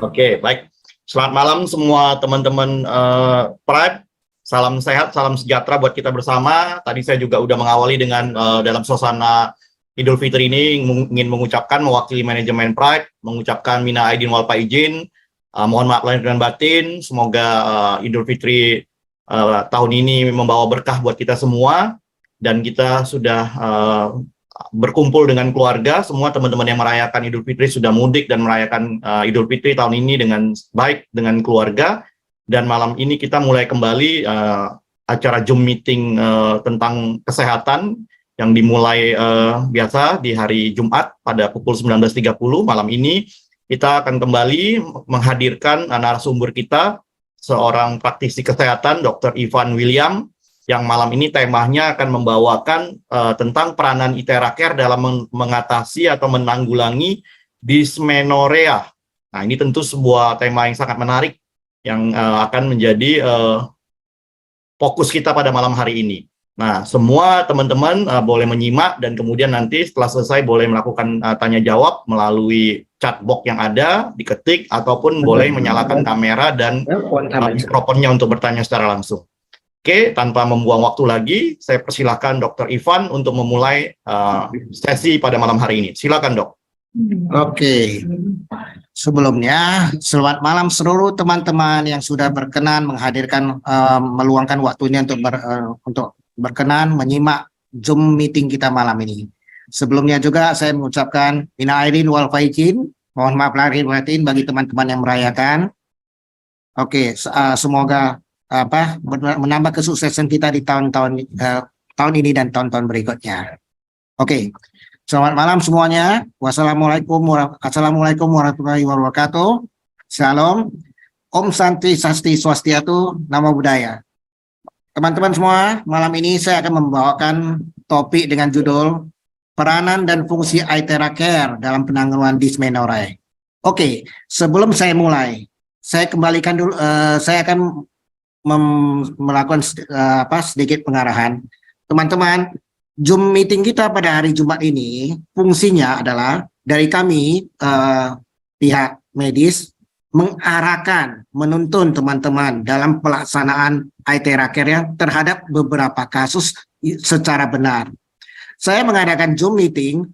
Oke, baik. Selamat malam semua teman-teman Pride. Salam sehat, salam sejahtera buat kita bersama. Tadi saya juga udah mengawali dengan dalam suasana Idul Fitri ini ingin mengucapkan mewakili manajemen Pride, mengucapkan mina aidin wal faizin. Mohon maaf lahir dan batin. Semoga Idul Fitri tahun ini membawa berkah buat kita semua dan kita sudah berkumpul dengan keluarga, semua teman-teman yang merayakan Idul Fitri sudah mudik dan merayakan Idul Fitri tahun ini dengan baik dengan keluarga. Dan malam ini kita mulai kembali acara Zoom meeting tentang kesehatan yang dimulai biasa di hari Jumat pada pukul 19.30. Malam ini kita akan kembali menghadirkan narasumber kita, seorang praktisi kesehatan, Dr. Ivan William, yang malam ini temanya akan membawakan tentang peranan Itera-Care dalam mengatasi atau menanggulangi dysmenorrhea. Nah, ini tentu sebuah tema yang sangat menarik yang akan menjadi fokus kita pada malam hari ini. Nah, semua teman-teman boleh menyimak dan kemudian nanti setelah selesai boleh melakukan tanya jawab melalui chat box yang ada, diketik, ataupun boleh menyalakan kamera dan mikrofonnya untuk bertanya secara langsung. Oke, tanpa membuang waktu lagi, saya persilahkan Dr. Ivan untuk memulai sesi pada malam hari ini. Silakan, Dok. Oke, sebelumnya selamat malam seluruh teman-teman yang sudah berkenan menghadirkan, meluangkan waktunya untuk berkenan menyimak Zoom meeting kita malam ini. Sebelumnya juga saya mengucapkan mina aidin wal faizin, mohon maaf lahir batin bagi teman-teman yang merayakan. Oke, semoga menambah kesuksesan kita di tahun ini dan tahun-tahun berikutnya. Oke, selamat malam semuanya. Assalamualaikum warahmatullahi wabarakatuh. Shalom, Om Santi Sasti Swastiatu, Namo Buddhaya. Teman-teman semua, malam ini saya akan membawakan topik dengan judul peranan dan fungsi Itera-Care dalam penanggulangan dysmenorrhea. Oke, sebelum saya mulai, saya kembalikan dulu. Saya akan melakukan sedikit pengarahan. Teman-teman, Zoom meeting kita pada hari Jumat ini fungsinya adalah dari kami pihak medis mengarahkan, menuntun teman-teman dalam pelaksanaan Itera-Care yang terhadap beberapa kasus secara benar. Saya mengadakan Zoom meeting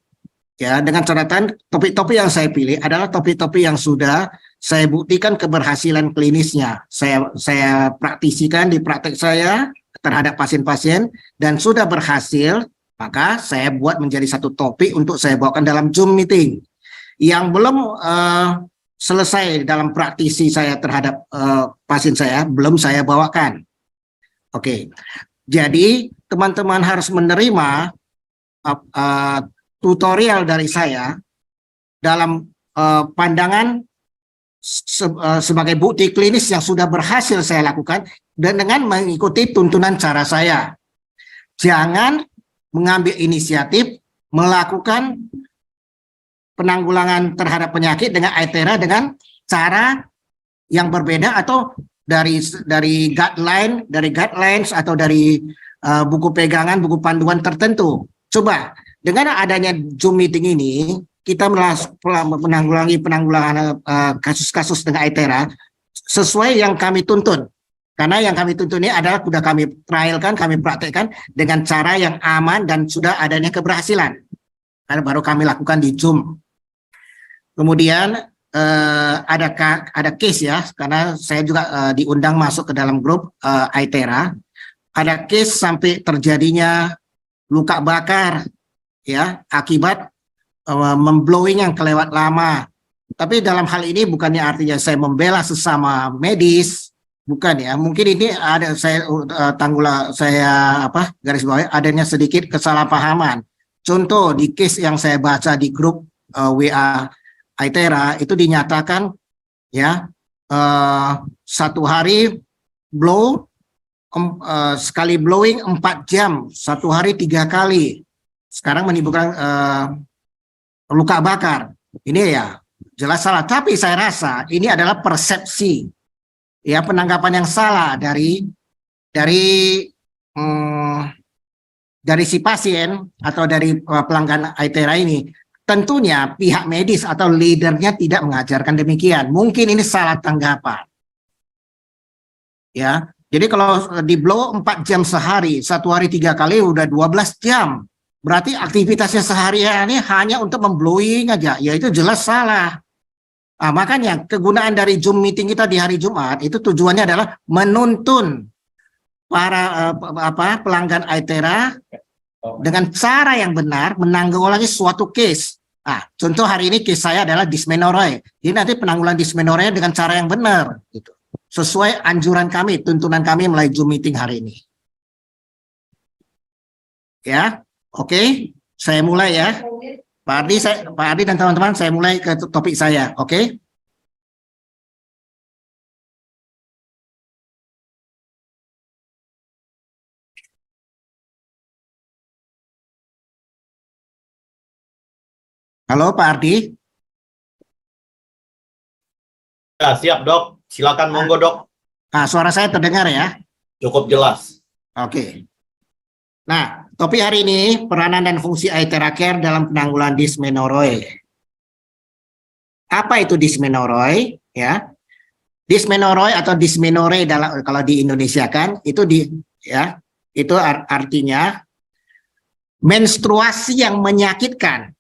ya dengan catatan topik-topik yang saya pilih adalah topik-topik yang sudah saya buktikan keberhasilan klinisnya. Saya praktisikan di praktek saya terhadap pasien-pasien dan sudah berhasil, maka saya buat menjadi satu topik untuk saya bawakan dalam Zoom meeting. Yang belum selesai dalam praktisi saya terhadap pasien saya, belum saya bawakan. Oke, jadi teman-teman harus menerima tutorial dari saya dalam pandangan sebagai bukti klinis yang sudah berhasil saya lakukan dan dengan mengikuti tuntunan cara saya. Jangan mengambil inisiatif melakukan penanggulangan terhadap penyakit dengan Itera dengan cara yang berbeda atau dari guidelines atau dari buku pegangan, buku panduan tertentu. Coba dengan adanya Zoom meeting ini kita menanggulangi kasus-kasus dengan Itera sesuai yang kami tuntun. Karena yang kami tuntun ini adalah sudah kami trialkan, kami praktekkan dengan cara yang aman dan sudah adanya keberhasilan. Karena baru kami lakukan di Zoom. Kemudian ada case ya, karena saya juga diundang masuk ke dalam grup Itera. Ada case sampai terjadinya luka bakar ya akibat memblowing yang kelewat lama. Tapi dalam hal ini bukannya artinya saya membela sesama medis, bukan ya. Mungkin ini ada garis bawah adanya sedikit kesalahpahaman. Contoh di case yang saya baca di grup WA Itera itu dinyatakan ya satu hari sekali blowing 4 jam, satu hari 3 kali. Sekarang menimbulkan luka bakar. Ini ya jelas salah. Tapi saya rasa ini adalah persepsi, ya penanggapan yang salah dari si pasien atau dari pelanggan Itera ini. tentunya pihak medis atau leadernya tidak mengajarkan demikian. Mungkin ini salah tanggapan. Ya, jadi kalau di blow 4 jam sehari, 1 hari 3 kali udah 12 jam. Berarti aktivitasnya sehari-hari hanya untuk memblowing aja. Ya itu jelas salah. Nah, makanya kegunaan dari Zoom meeting kita di hari Jumat itu tujuannya adalah menuntun para pelanggan ITERA dengan cara yang benar menanggulangi suatu case. Nah, contoh hari ini case saya adalah dysmenorrhea. Jadi nanti penanggulangan dysmenorrhea dengan cara yang benar, gitu. Sesuai anjuran kami, tuntunan kami melalui Zoom meeting hari ini. Ya, oke, saya mulai ya. Pak Ardi dan teman-teman, saya mulai ke topik saya, oke? Halo Pak Ardi. Ya, siap dok. Silakan monggo dok. Nah, suara saya terdengar ya? Cukup jelas. Oke. Nah, topik hari ini peranan dan fungsi ITERA Care dalam penanggulangan dysmenorrhea. Apa itu dysmenorrhea? Ya, dysmenorrhea atau dysmenorrhea kalau di Indonesia kan itu itu artinya menstruasi yang menyakitkan.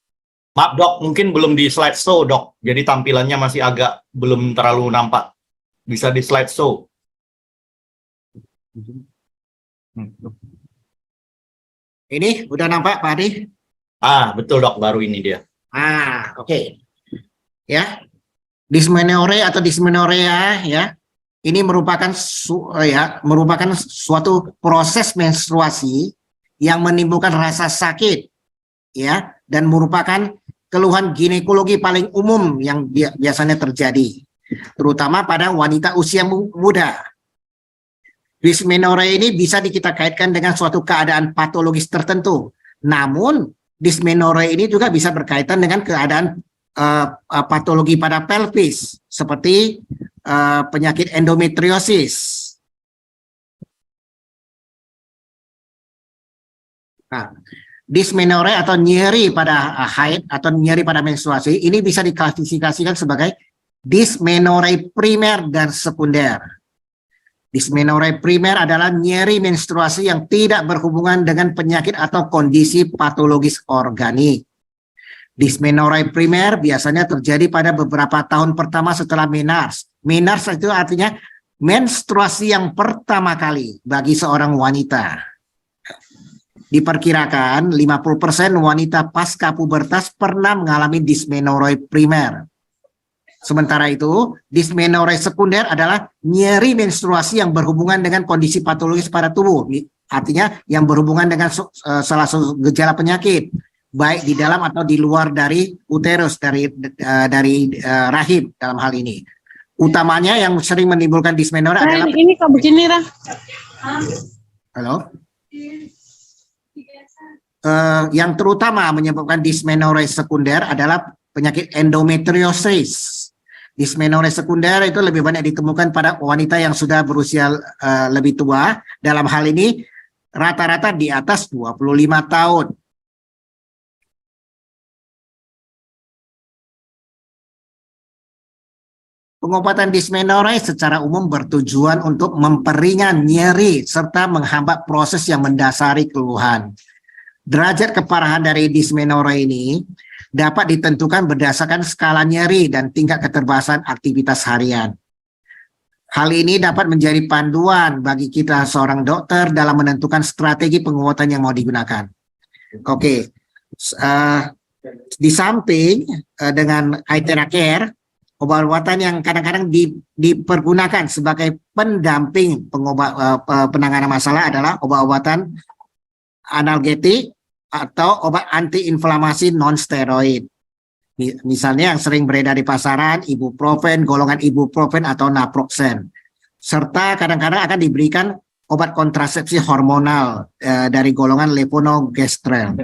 Maaf dok, mungkin belum di slideshow dok. Jadi tampilannya masih agak belum terlalu nampak. Bisa di slideshow. Ini udah nampak Pak Adi? Ah, betul dok, baru ini dia. Oke. Ya. Dysmenorrhea atau dysmenorrhea ya. Ini merupakan suatu proses menstruasi yang menimbulkan rasa sakit ya, dan merupakan keluhan ginekologi paling umum yang biasanya terjadi, terutama pada wanita usia muda. Dysmenorrhea ini bisa kita kaitkan dengan suatu keadaan patologis tertentu. Namun, dysmenorrhea ini juga bisa berkaitan dengan keadaan patologi pada pelvis, seperti penyakit endometriosis. Nah, dysmenorrhea atau nyeri pada haid atau nyeri pada menstruasi ini bisa diklasifikasikan sebagai dysmenorrhea primer dan sekunder. Dysmenorrhea primer adalah nyeri menstruasi yang tidak berhubungan dengan penyakit atau kondisi patologis organik. Dysmenorrhea primer biasanya terjadi pada beberapa tahun pertama setelah menars. Menars itu artinya menstruasi yang pertama kali bagi seorang wanita. Diperkirakan 50% wanita pasca pubertas pernah mengalami dysmenorrhea primer. Sementara itu, dysmenorrhea sekunder adalah nyeri menstruasi yang berhubungan dengan kondisi patologis pada tubuh. Artinya yang berhubungan dengan salah satu gejala penyakit, baik di dalam atau di luar dari uterus, dari rahim dalam hal ini. Utamanya yang sering menimbulkan dysmenorrhea adalah ini kok begini Rah. Halo. Yang terutama menyebabkan dysmenorrhea sekunder adalah penyakit endometriosis. Dysmenorrhea sekunder itu lebih banyak ditemukan pada wanita yang sudah berusia lebih tua. Dalam hal ini rata-rata di atas 25 tahun. Pengobatan dysmenorrhea secara umum bertujuan untuk memperingan nyeri serta menghambat proses yang mendasari keluhan. Derajat keparahan dari dysmenorrhea ini dapat ditentukan berdasarkan skala nyeri dan tingkat keterbatasan aktivitas harian. Hal ini dapat menjadi panduan bagi kita seorang dokter dalam menentukan strategi pengobatan yang mau digunakan. Oke, di samping dengan ITERA Care, obat-obatan yang kadang-kadang dipergunakan sebagai pendamping penanganan masalah adalah obat-obatan analgetik atau obat antiinflamasi non-steroid. Misalnya yang sering beredar di pasaran, ibuprofen, golongan ibuprofen atau naproxen. Serta kadang-kadang akan diberikan obat kontrasepsi hormonal dari golongan levonorgestrel.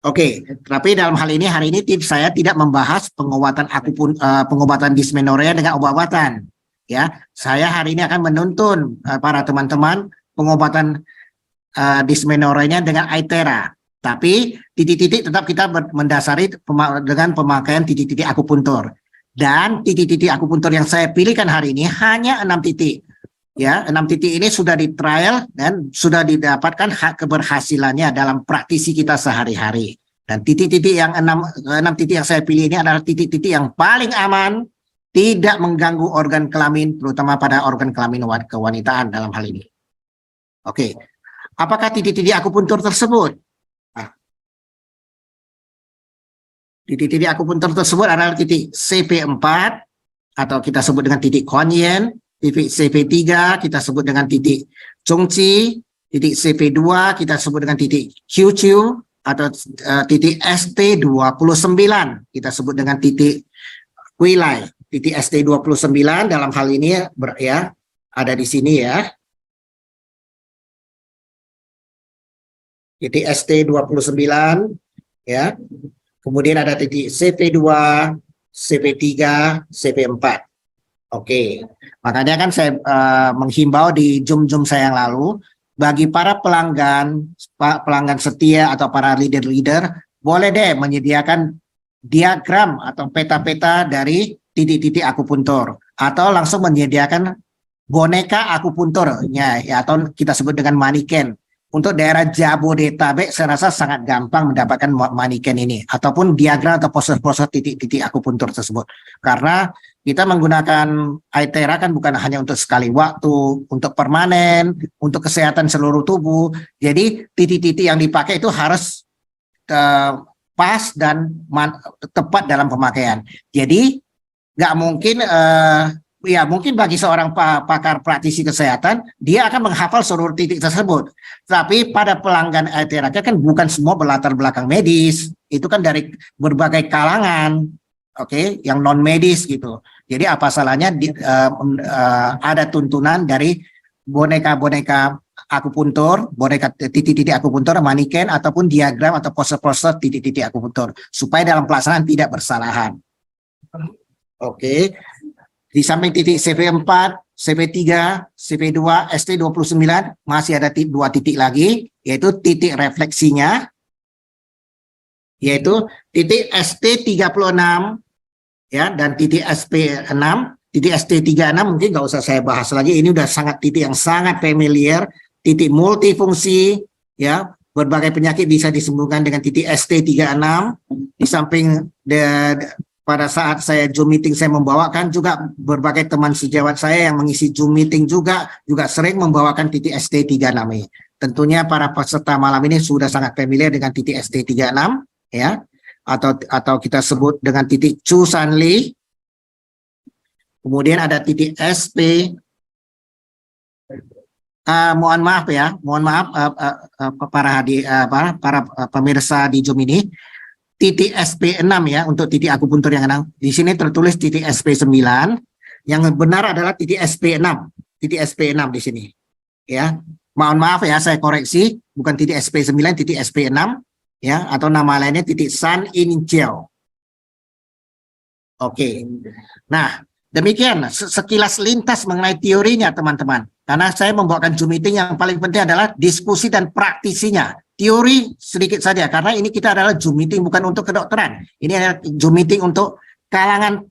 Oke, tapi dalam hal ini hari ini saya tidak membahas pengobatan dysmenorrhea dengan obat-obatan. Ya, saya hari ini akan menuntun para teman-teman pengobatan dysmenorrhea-nya dengan ITERA. Tapi titik-titik tetap kita mendasari dengan pemakaian titik-titik akupuntur. Dan titik-titik akupuntur yang saya pilihkan hari ini hanya 6 titik. Ya, 6 titik ini sudah di trial dan sudah didapatkan hak keberhasilannya dalam praktisi kita sehari-hari. Dan titik-titik yang 6 titik yang saya pilih ini adalah titik-titik yang paling aman, tidak mengganggu organ kelamin, terutama pada organ kelamin kewanitaan dalam hal ini. Oke, apakah titik-titik akupuntur tersebut? Titik-titik akupuntur tersebut adalah titik CP4 atau kita sebut dengan titik Kuan Yin, titik CP3 kita sebut dengan titik Zhongqi, titik CP2 kita sebut dengan titik QQ atau titik ST29 kita sebut dengan titik Huilai. Titik ST29 dalam hal ini ya ada di sini ya. Titik ST29 ya. Kemudian ada titik CP2, CP3, CP4. Oke, makanya kan saya menghimbau di Zoom saya yang lalu, bagi para pelanggan setia atau para leader-leader, boleh deh menyediakan diagram atau peta-peta dari titik-titik akupuntur, atau langsung menyediakan boneka akupunturnya, ya, atau kita sebut dengan maniken. Untuk daerah Jabodetabek saya rasa sangat gampang mendapatkan maniken ini ataupun diagram atau poster-poster titik-titik akupuntur tersebut, karena kita menggunakan Aitera kan bukan hanya untuk sekali waktu, untuk permanen, untuk kesehatan seluruh tubuh. Jadi titik-titik yang dipakai itu harus pas dan tepat dalam pemakaian. Jadi nggak mungkin ya mungkin bagi seorang pakar praktisi kesehatan, dia akan menghafal seluruh titik tersebut. Tapi pada pelanggan Aitera kan bukan semua berlatar belakang medis, itu kan dari berbagai kalangan, oke, yang non medis gitu. Jadi apa salahnya ada tuntunan dari boneka-boneka akupuntur, boneka titik-titik akupuntur, maniken ataupun diagram atau poster-poster titik-titik akupuntur supaya dalam pelaksanaan tidak bersalahan. Oke. Di samping titik CP4, CP3, CP2, ST29 masih ada 2 titik lagi, yaitu titik refleksinya, yaitu titik ST36 ya, dan titik SP6. Titik ST36 mungkin nggak usah saya bahas lagi, ini udah sangat titik yang sangat familiar, titik multifungsi ya, berbagai penyakit bisa disembuhkan dengan titik ST36. Di samping pada saat saya Zoom meeting saya membawakan juga berbagai teman sejawat saya yang mengisi Zoom meeting juga sering membawakan titik ST36 ini. Tentunya para peserta malam ini sudah sangat familiar dengan titik ST36 ya, atau kita sebut dengan titik Chu San Li. Kemudian ada titik SP. Mohon maaf ya, para pemirsa di Zoom ini. Titik SP6 ya, untuk titik akupuntur yang 6. Di sini tertulis titik SP9. Yang benar adalah titik SP6. Titik SP6 di sini. Ya. Mohon maaf ya, saya koreksi, bukan titik SP9, titik SP6 ya, atau nama lainnya titik San In Jiao. Oke. Nah, demikian sekilas lintas mengenai teorinya teman-teman. Karena saya membawakan Zoom meeting yang paling penting adalah diskusi dan praktisinya. Teori sedikit saja, karena ini kita adalah Zoom meeting bukan untuk kedokteran. Ini adalah Zoom meeting untuk kalangan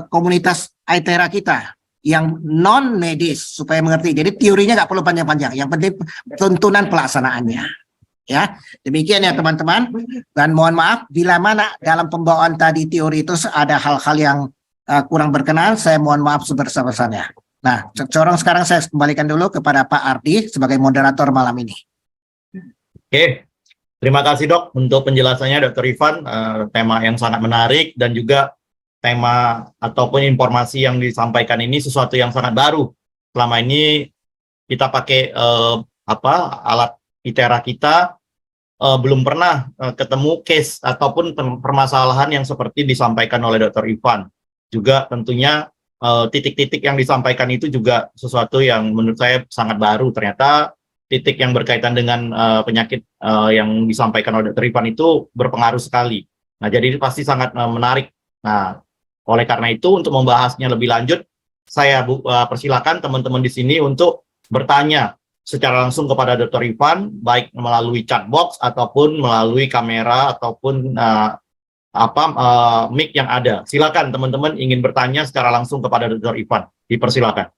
komunitas Aitera kita yang non medis supaya mengerti. Jadi teorinya nggak perlu panjang-panjang. Yang penting tuntunan pelaksanaannya. Ya, demikian ya teman-teman. Dan mohon maaf bila mana dalam pembawaan tadi teori itu ada hal-hal yang kurang berkenan, saya mohon maaf sebesar-besarnya. Nah, sekarang saya kembalikan dulu kepada Pak Ardi sebagai moderator malam ini. Oke, terima kasih dok untuk penjelasannya Dr. Ivan, tema yang sangat menarik dan juga tema ataupun informasi yang disampaikan ini sesuatu yang sangat baru. Selama ini kita pakai alat Aitera kita belum pernah ketemu case ataupun permasalahan yang seperti disampaikan oleh Dr. Ivan. Juga tentunya titik-titik yang disampaikan itu juga sesuatu yang menurut saya sangat baru. Ternyata titik yang berkaitan dengan penyakit yang disampaikan oleh Dr. Ivan itu berpengaruh sekali. Nah, jadi pasti sangat menarik. Nah, oleh karena itu untuk membahasnya lebih lanjut, saya persilakan teman-teman di sini untuk bertanya secara langsung kepada Dr. Ivan, baik melalui chat box ataupun melalui kamera ataupun mic yang ada. Silakan teman-teman ingin bertanya secara langsung kepada Dr. Ivan. Dipersilakan.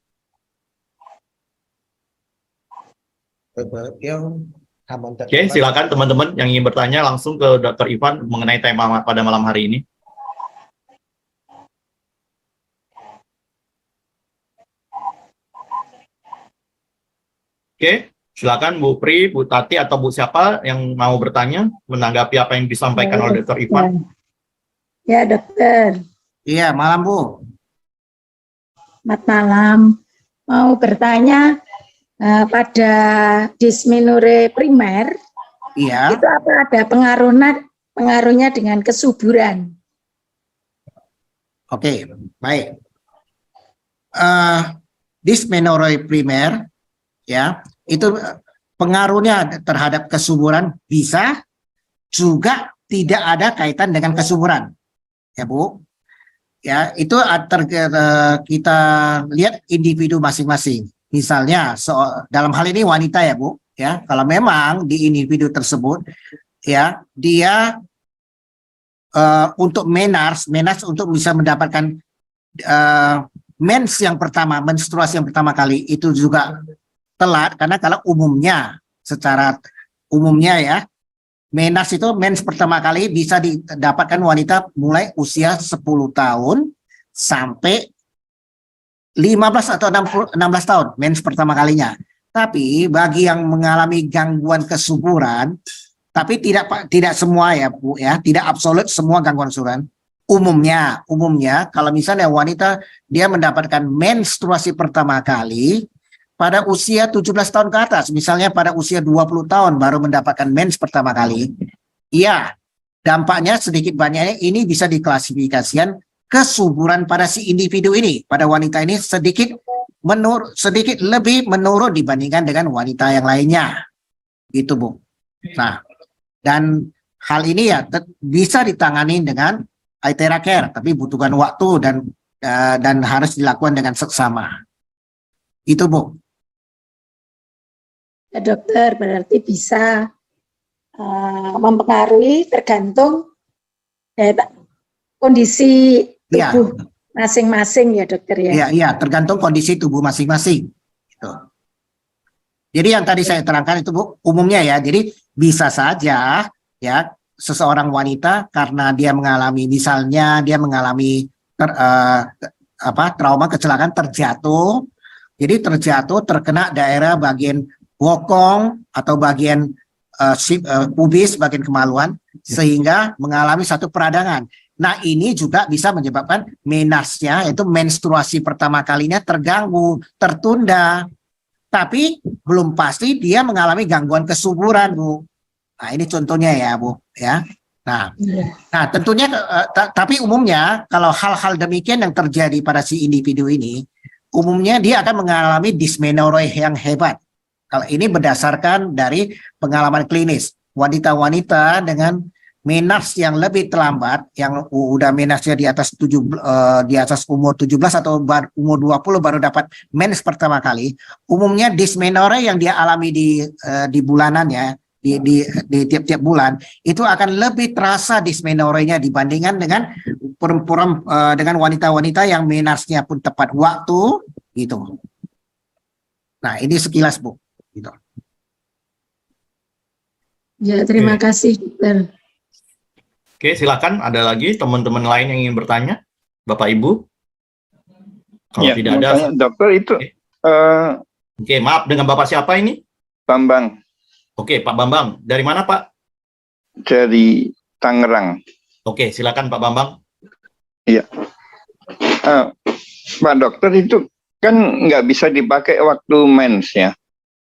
Oke, silakan teman-teman yang ingin bertanya langsung ke Dr. Ivan mengenai tema pada malam hari ini. Oke, silakan Bu Pri, Bu Tati, atau Bu siapa yang mau bertanya menanggapi apa yang disampaikan oleh Dr. Ivan. Ya, dokter. Iya, malam Bu. Selamat malam. Mau bertanya pada dysmenorrhea primer, Iya. itu apa ada pengaruhnya dengan kesuburan? Oke, baik. Dysmenorrhea primer, ya, itu pengaruhnya terhadap kesuburan bisa, juga tidak ada kaitan dengan kesuburan, ya Bu. Ya, itu kita lihat individu masing-masing. Misalnya dalam hal ini wanita ya Bu, ya, kalau memang di individu tersebut ya dia untuk mens untuk bisa mendapatkan menstruasi yang pertama kali itu juga telat, karena kalau secara umumnya ya, mens pertama kali bisa didapatkan wanita mulai usia 10 tahun sampai 15 atau 16 tahun mens pertama kalinya. Tapi bagi yang mengalami gangguan kesuburan, tapi tidak semua ya Bu ya, tidak absolut semua gangguan kesuburan. Umumnya kalau misalnya wanita dia mendapatkan menstruasi pertama kali pada usia 17 tahun ke atas, misalnya pada usia 20 tahun baru mendapatkan mens pertama kali, iya, dampaknya sedikit banyaknya ini bisa diklasifikasikan kesuburan pada si individu ini, pada wanita ini sedikit lebih menurun dibandingkan dengan wanita yang lainnya, gitu Bu. Nah, dan hal ini ya bisa ditangani dengan Aithera Care, tapi butuhkan waktu dan harus dilakukan dengan seksama. Itu Bu. Ya, dokter, berarti bisa mempengaruhi tergantung kondisi tubuh masing-masing ya dokter ya. Iya, tergantung kondisi tubuh masing-masing. Gitu. Jadi yang tadi saya terangkan itu Bu, umumnya ya. Jadi bisa saja ya seseorang wanita karena dia mengalami trauma kecelakaan terjatuh. Jadi terkena daerah bagian bokong atau bagian pubis, bagian kemaluan, sehingga mengalami satu peradangan. Nah, ini juga bisa menyebabkan menasnya, yaitu menstruasi pertama kalinya terganggu, tertunda. Tapi belum pasti dia mengalami gangguan kesuburan, Bu. Nah, ini contohnya ya, Bu. Ya. Nah, tentunya, tapi umumnya kalau hal-hal demikian yang terjadi pada si individu ini, umumnya dia akan mengalami dysmenorrhea yang hebat. Kalau ini berdasarkan dari pengalaman klinis, wanita-wanita dengan menas yang lebih terlambat, yang udah menasnya di atas umur 17 atau umur 20 baru dapat mens pertama kali, umumnya dysmenorrhea yang dia alami di bulanannya, di tiap-tiap bulan, itu akan lebih terasa dysmenorrhea-nya dibandingkan dengan dengan wanita-wanita yang menasnya pun tepat waktu, gitu. Nah, ini sekilas Bu. Gitu. Ya, terima kasih dokter. Oke, silakan. Ada lagi teman-teman lain yang ingin bertanya, Bapak Ibu? Kalau ya, tidak ada, dokter itu. Oke, maaf, dengan Bapak siapa ini? Bambang. Oke, Pak Bambang. Dari mana Pak? Dari Tangerang. Oke, silakan Pak Bambang. Iya. Pak dokter, itu kan nggak bisa dipakai waktu mens ya.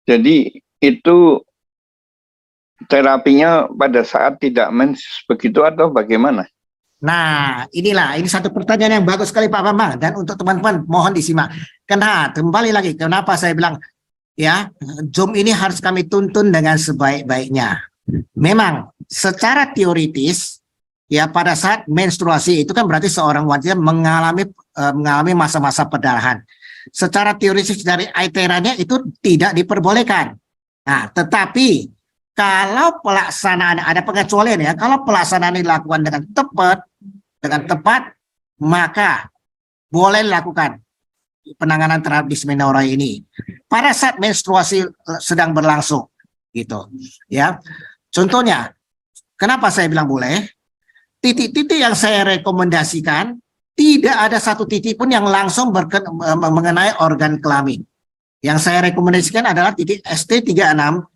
Jadi itu terapinya pada saat tidak mens begitu atau bagaimana? Nah, ini satu pertanyaan yang bagus sekali Pak Bambang, dan untuk teman-teman mohon disimak. Karena kembali lagi, kenapa saya bilang ya, Zoom ini harus kami tuntun dengan sebaik-baiknya. Memang secara teoritis ya, pada saat menstruasi itu kan berarti seorang wanita mengalami masa-masa perdarahan. secara teoritis dari ITERA-nya itu tidak diperbolehkan. Nah, tetapi kalau pelaksanaan ada pengecualian ya, kalau pelaksanaan dilakukan dengan tepat, maka boleh dilakukan penanganan terhadap dysmenorrhea ini pada saat menstruasi sedang berlangsung, gitu. Ya, contohnya, kenapa saya bilang boleh? Titik-titik yang saya rekomendasikan tidak ada satu titik pun yang langsung mengenai organ kelamin. Yang saya rekomendasikan adalah titik ST36,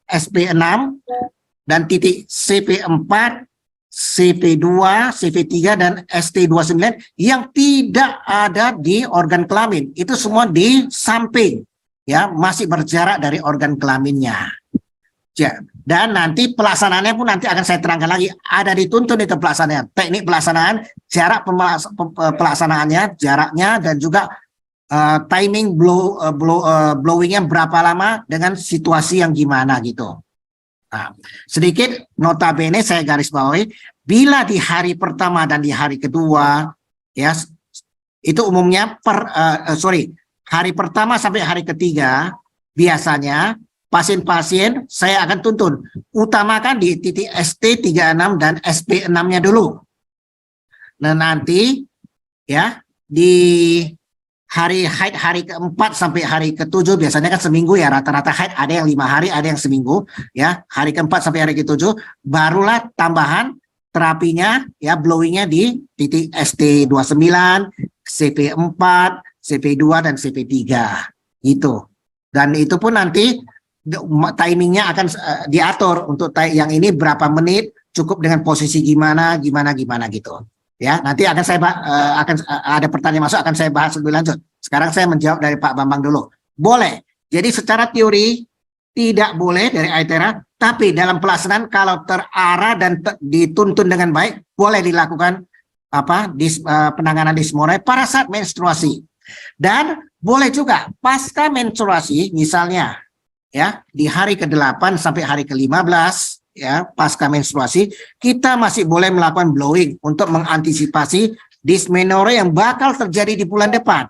SP6, dan titik CP4, CP2, CP3, dan ST29 yang tidak ada di organ kelamin. Itu semua di samping, ya, masih berjarak dari organ kelaminnya. Ya, dan nanti pelaksanaannya pun nanti akan saya terangkan lagi. Ada dituntun itu pelaksanaan, teknik pelaksanaan, jarak pelaksanaannya, jaraknya, dan juga timing blowingnya berapa lama dengan situasi yang gimana gitu. Nah, sedikit notabene saya garis bawahi, bila di hari pertama dan di hari kedua, ya, itu umumnya hari pertama sampai hari ketiga biasanya pasien-pasien saya akan tuntun utamakan di titik ST36 dan SP6-nya dulu. Nah, nanti ya di haid hari keempat sampai hari ketujuh, biasanya kan seminggu ya, rata-rata haid ada yang 5 hari, ada yang seminggu ya, hari keempat sampai hari ketujuh barulah tambahan terapinya ya, blowingnya di titik ST29, CP4, CP2, dan CP3 gitu. Dan itu pun nanti timingnya akan diatur untuk yang ini berapa menit, cukup dengan posisi gimana gitu. Ya, nanti akan saya akan ada pertanyaan masuk, akan saya bahas lebih lanjut. Sekarang saya menjawab dari Pak Bambang dulu. Boleh. Jadi secara teori tidak boleh dari ITERA, tapi dalam pelaksanaan kalau terarah dan dituntun dengan baik, boleh dilakukan penanganan dysmenorrhea pada saat menstruasi. Dan boleh juga pasca menstruasi, misalnya ya di hari ke-8 sampai hari ke-15 ya, pasca menstruasi kita masih boleh melakukan blowing untuk mengantisipasi dysmenorrhea yang bakal terjadi di bulan depan.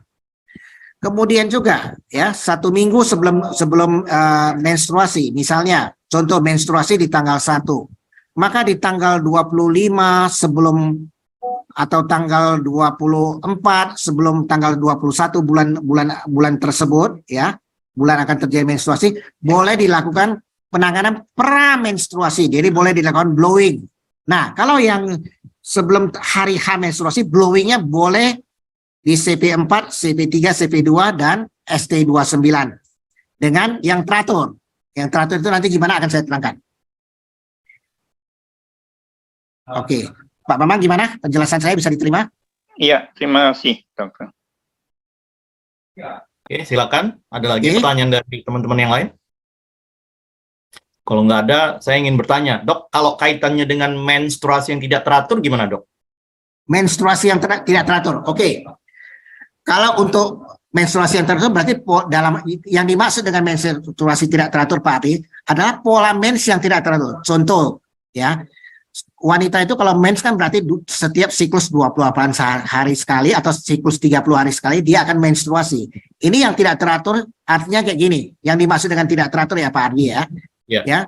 Kemudian juga ya 1 minggu sebelum menstruasi, misalnya contoh menstruasi di tanggal 1, maka di tanggal 25 sebelum atau tanggal 24 sebelum tanggal 21 bulan tersebut ya, bulan akan terjadi menstruasi, boleh dilakukan penanganan pra-menstruasi. Jadi boleh dilakukan blowing. Nah, kalau yang sebelum hari H menstruasi, blowingnya boleh di CP4, CP3, CP2, dan ST29. Dengan yang teratur. Yang teratur itu nanti gimana akan saya terangkan. Oke. Pak Bambang, gimana? Penjelasan saya bisa diterima? Iya, terima kasih, Dokter. Oke, silakan. Ada lagi pertanyaan dari teman-teman yang lain? Kalau nggak ada, saya ingin bertanya, Dok, kalau kaitannya dengan menstruasi yang tidak teratur, gimana, Dok? Menstruasi yang tidak teratur, oke. Kalau untuk menstruasi yang teratur, berarti dalam yang dimaksud dengan menstruasi tidak teratur, Pak Ati, adalah pola mens yang tidak teratur. Contoh, ya, wanita itu kalau mens kan berarti setiap siklus 28 hari sekali atau siklus 30 hari sekali dia akan menstruasi. Ini yang tidak teratur artinya kayak gini. Yang dimaksud dengan tidak teratur ya Pak Ardi ya. Yeah. Ya.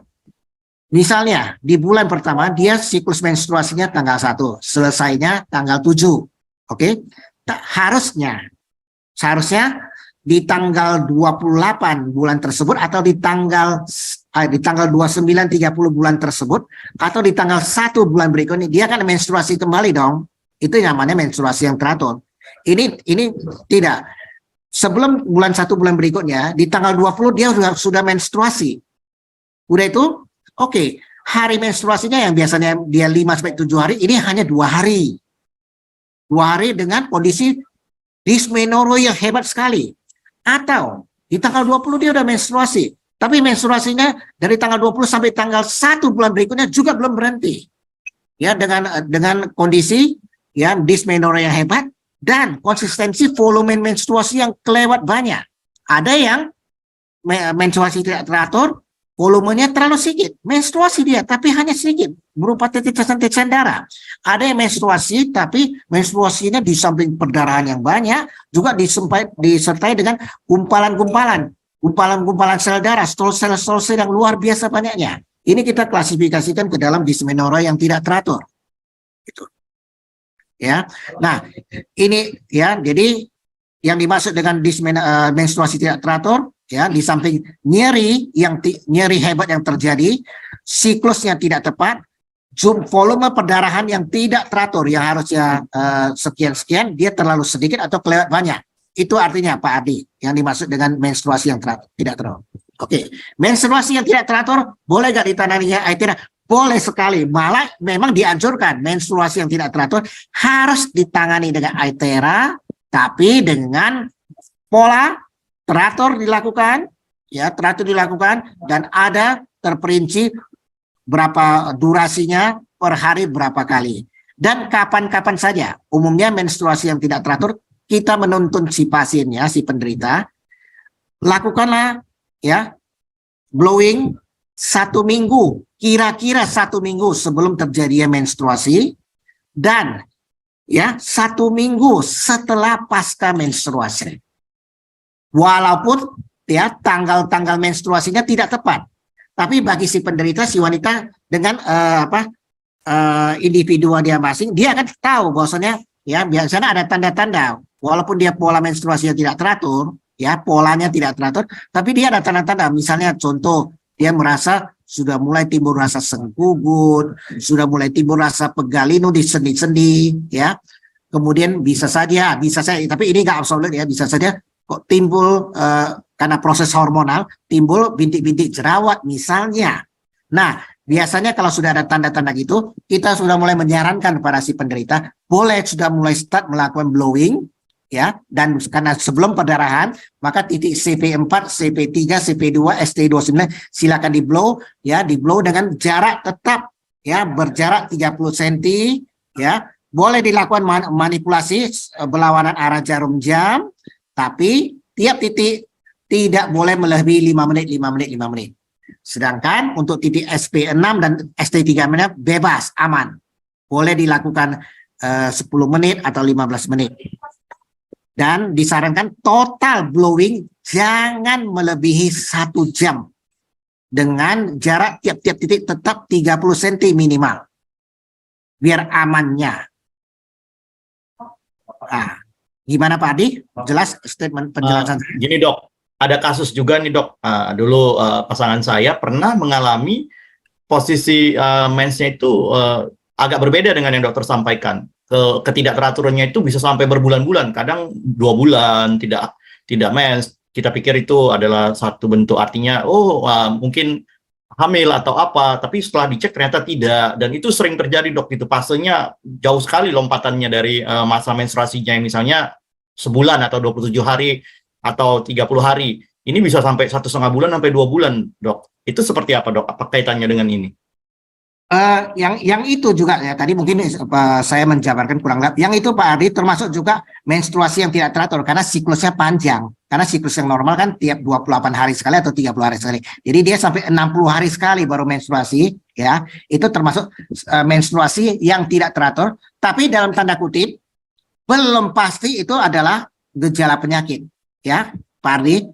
Misalnya di bulan pertama dia siklus menstruasinya tanggal 1, selesainya tanggal 7. Oke. Seharusnya di tanggal 28 bulan tersebut atau di tanggal 29 30 bulan tersebut atau di tanggal 1 bulan berikutnya dia akan menstruasi kembali dong. Itu namanya menstruasi yang teratur. Ini tidak. Sebelum bulan 1 bulan berikutnya di tanggal 20 dia sudah menstruasi. Udah itu oke. Hari menstruasinya yang biasanya dia 5 sampai 7 hari ini hanya 2 hari. 2 hari dengan kondisi dysmenorrhea yang hebat sekali. Atau di tanggal 20 dia udah menstruasi. Tapi menstruasinya dari tanggal 20 sampai tanggal 1 bulan berikutnya juga belum berhenti. Ya, dengan kondisi ya dysmenorrhea yang hebat dan konsistensi volume menstruasi yang kelewat banyak. Ada yang menstruasi tidak teratur, volumenya terlalu sedikit, menstruasi dia, tapi hanya sedikit, berupa tetesan-tetesan darah. Ada yang menstruasi, tapi menstruasinya di samping perdarahan yang banyak, juga disertai dengan gumpalan-gumpalan sel darah, sel-sel yang luar biasa banyaknya. Ini kita klasifikasikan ke dalam dysmenorrhea yang tidak teratur. Gitu. Ya, nah ini ya, jadi yang dimaksud dengan menstruasi tidak teratur, ya, di samping nyeri hebat yang terjadi, siklusnya tidak tepat, volume perdarahan yang tidak teratur, yang harusnya sekian-sekian, dia terlalu sedikit atau kelewat banyak. Itu artinya Pak Ardi, yang dimaksud dengan menstruasi yang tidak teratur. Oke, menstruasi yang tidak teratur, boleh gak ditangani Aitera? Boleh sekali, malah memang dianjurkan menstruasi yang tidak teratur harus ditangani dengan Aitera, tapi dengan pola teratur dilakukan, ya, dan ada terperinci berapa durasinya per hari berapa kali dan kapan-kapan saja. Umumnya menstruasi yang tidak teratur, kita menuntun si pasiennya, si penderita, lakukanlah ya blowing 1 minggu, kira-kira 1 minggu sebelum terjadinya menstruasi, dan ya 1 minggu setelah pasca menstruasi. Walaupun ya tanggal-tanggal menstruasinya tidak tepat, tapi bagi si penderita, si wanita dengan individu dia masing, dia akan tahu bahwasanya ya biasanya ada tanda-tanda, walaupun dia pola menstruasinya tidak teratur, ya polanya tidak teratur, tapi dia ada tanda-tanda. Misalnya contoh, dia merasa sudah mulai timbul rasa senggugut, sudah mulai timbul rasa pegalinu di sendi-sendi, ya. Kemudian bisa saja, tapi ini nggak absolut ya, bisa saja kok timbul karena proses hormonal, timbul bintik-bintik jerawat misalnya. Nah, biasanya kalau sudah ada tanda-tanda gitu, kita sudah mulai menyarankan kepada si penderita, boleh sudah mulai start melakukan blowing, ya, dan karena sebelum perdarahan, maka titik CP4, CP3, CP2, ST29 silakan di blow, ya, di blow dengan jarak tetap, ya, berjarak 30 cm, ya. Boleh dilakukan manipulasi berlawanan arah jarum jam, tapi tiap titik tidak boleh melebihi 5 menit. Sedangkan untuk titik SP6 dan ST3 bebas, aman. Boleh dilakukan 10 menit atau 15 menit. Dan disarankan total blowing jangan melebihi 1 jam. Dengan jarak tiap-tiap titik tetap 30 cm minimal. Biar amannya. Nah, gimana Pak Adi? Jelas statement penjelasan. Gini dok, ada kasus juga nih dok. Dulu pasangan saya pernah mengalami posisi mensnya itu agak berbeda dengan yang dokter sampaikan. Ketidakteraturannya itu bisa sampai berbulan-bulan, kadang 2 bulan tidak mens. Kita pikir itu adalah satu bentuk, artinya mungkin hamil atau apa, tapi setelah dicek ternyata tidak, dan itu sering terjadi dok. Itu fasenya jauh sekali lompatannya dari masa menstruasinya yang misalnya sebulan atau 27 hari atau 30 hari, ini bisa sampai 1,5 bulan sampai 2 bulan dok. Itu seperti apa dok? Apa kaitannya dengan ini? Yang itu juga ya, tadi mungkin saya menjabarkan kurang lebih. Yang itu Pak Ardi termasuk juga menstruasi yang tidak teratur karena siklusnya panjang. Karena siklus yang normal kan tiap 28 hari sekali atau 30 hari sekali. Jadi dia sampai 60 hari sekali baru menstruasi, ya. Itu termasuk menstruasi yang tidak teratur, tapi dalam tanda kutip belum pasti itu adalah gejala penyakit, ya, Pak Ardi.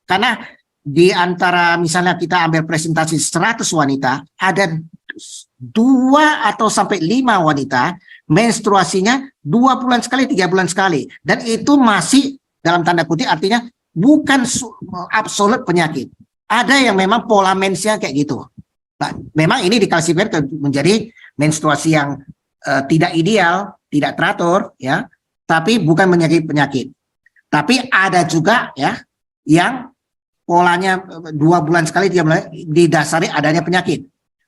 Karena di antara misalnya kita ambil presentasi 100 wanita, ada 2 atau sampai 5 wanita menstruasinya 2 bulan sekali, 3 bulan sekali, dan itu masih dalam tanda kutip artinya bukan absolut penyakit. Ada yang memang pola mensnya kayak gitu. Nah, memang ini diklasifikasikan menjadi menstruasi yang tidak ideal, tidak teratur, ya, tapi bukan penyakit. Tapi ada juga ya yang polanya 2 bulan sekali, 3 bulan didasari adanya penyakit.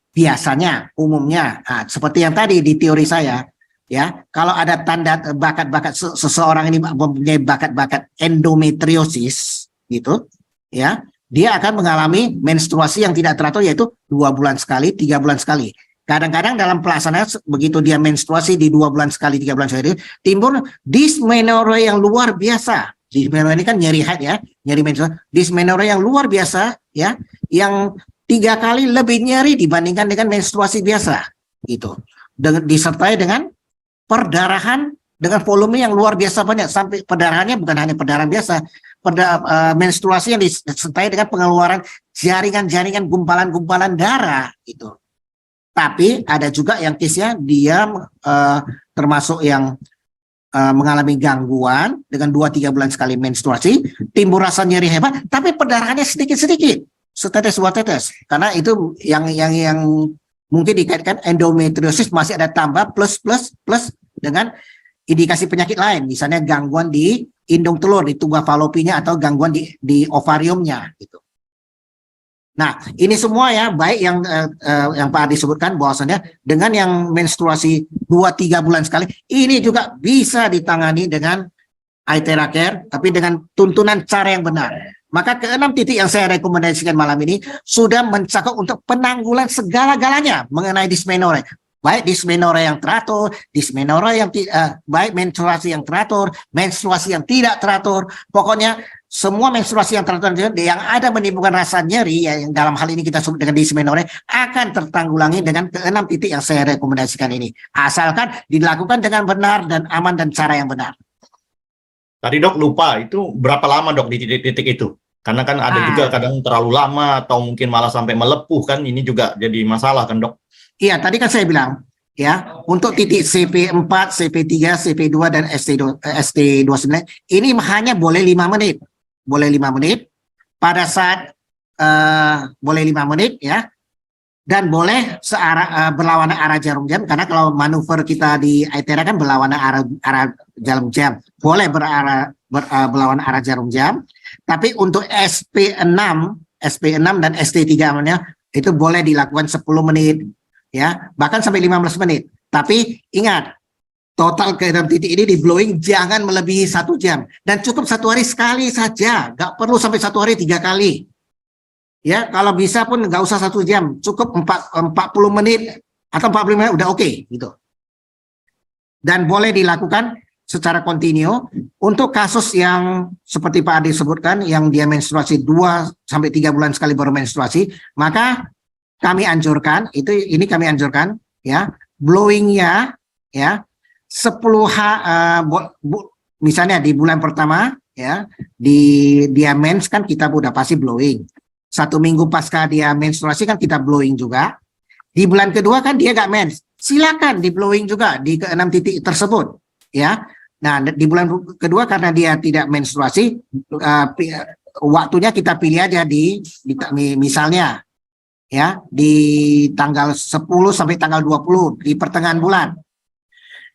Biasanya, umumnya, seperti yang tadi di teori saya, ya, kalau ada tanda bakat-bakat seseorang ini mempunyai bakat-bakat endometriosis, gitu, ya, dia akan mengalami menstruasi yang tidak teratur, yaitu 2 bulan sekali, 3 bulan sekali. Kadang-kadang dalam pelaksanaan begitu dia menstruasi di 2 bulan sekali, 3 bulan sekali, timbul dysmenorrhea yang luar biasa. Dysmenorrhea ini kan nyeri haid ya, nyeri menstruasi. Dysmenorrhea yang luar biasa, ya, yang 3 kali lebih nyeri dibandingkan dengan menstruasi biasa, gitu. Disertai dengan perdarahan dengan volume yang luar biasa banyak, sampai perdarahannya bukan hanya perdarahan biasa, menstruasi yang disertai dengan pengeluaran jaringan-jaringan gumpalan-gumpalan darah, gitu. Tapi ada juga yang case-nya dia termasuk yang mengalami gangguan dengan 2-3 bulan sekali menstruasi, timbul rasa nyeri hebat, tapi perdarahannya sedikit-sedikit, setetes 2 tetes, karena itu yang mungkin dikaitkan endometriosis, masih ada tambah plus dengan indikasi penyakit lain, misalnya gangguan di indung telur, di tunggal falopinya, atau gangguan di ovariumnya, gitu. Nah, ini semua ya, baik yang Pak Adi sebutkan bahwasannya dengan yang menstruasi 2-3 bulan sekali, ini juga bisa ditangani dengan Aithera Care, tapi dengan tuntunan cara yang benar. Maka ke-6 titik yang saya rekomendasikan malam ini sudah mencakup untuk penanggulan segala-galanya mengenai dysmenorrhea. Baik dysmenorrhea yang teratur, dysmenorrhea yang baik menstruasi yang teratur, menstruasi yang tidak teratur, pokoknya semua menstruasi yang teratur yang ada menimbulkan rasa nyeri, yang dalam hal ini kita sebut dengan dysmenorrhea, akan tertanggulangi dengan ke-6 titik yang saya rekomendasikan ini. Asalkan dilakukan dengan benar dan aman dan cara yang benar. Tadi dok lupa, itu berapa lama dok di titik-titik itu? Karena kan ada juga kadang terlalu lama atau mungkin malah sampai melepuh, kan ini juga jadi masalah kan dok? Iya, tadi kan saya bilang ya, untuk titik CP4, CP3, CP2 dan ST29 ini hanya boleh 5 menit. Boleh 5 menit pada saat boleh 5 menit ya. Dan boleh berlawanan arah jarum jam, karena kalau manuver kita di Aithera kan berlawanan arah jarum jam. Boleh berlawanan arah jarum jam. Tapi untuk SP6 dan ST3-nya itu boleh dilakukan 10 menit ya, bahkan sampai 15 menit. Tapi ingat, total ke-6 titik ini di blowing jangan melebihi 1 jam, dan cukup 1 hari sekali saja, nggak perlu sampai 1 hari 3 kali. Ya, kalau bisa pun nggak usah 1 jam, cukup 40 menit atau 45 menit udah oke, gitu. Dan boleh dilakukan secara kontinu. Untuk kasus yang seperti Pak Adi sebutkan, yang dia menstruasi 2-3 bulan sekali baru menstruasi, maka kami anjurkan, ini kami anjurkan ya, blowingnya ya 10 misalnya di bulan pertama ya, dia mens kan kita udah pasti blowing. 1 minggu pasca dia menstruasi kan kita blowing juga. Di bulan kedua kan dia gak mens, silakan di blowing juga di ke-6 titik tersebut ya. Nah, di bulan kedua karena dia tidak menstruasi, waktunya kita pilih aja di misalnya ya di tanggal 10 sampai tanggal 20 di pertengahan bulan.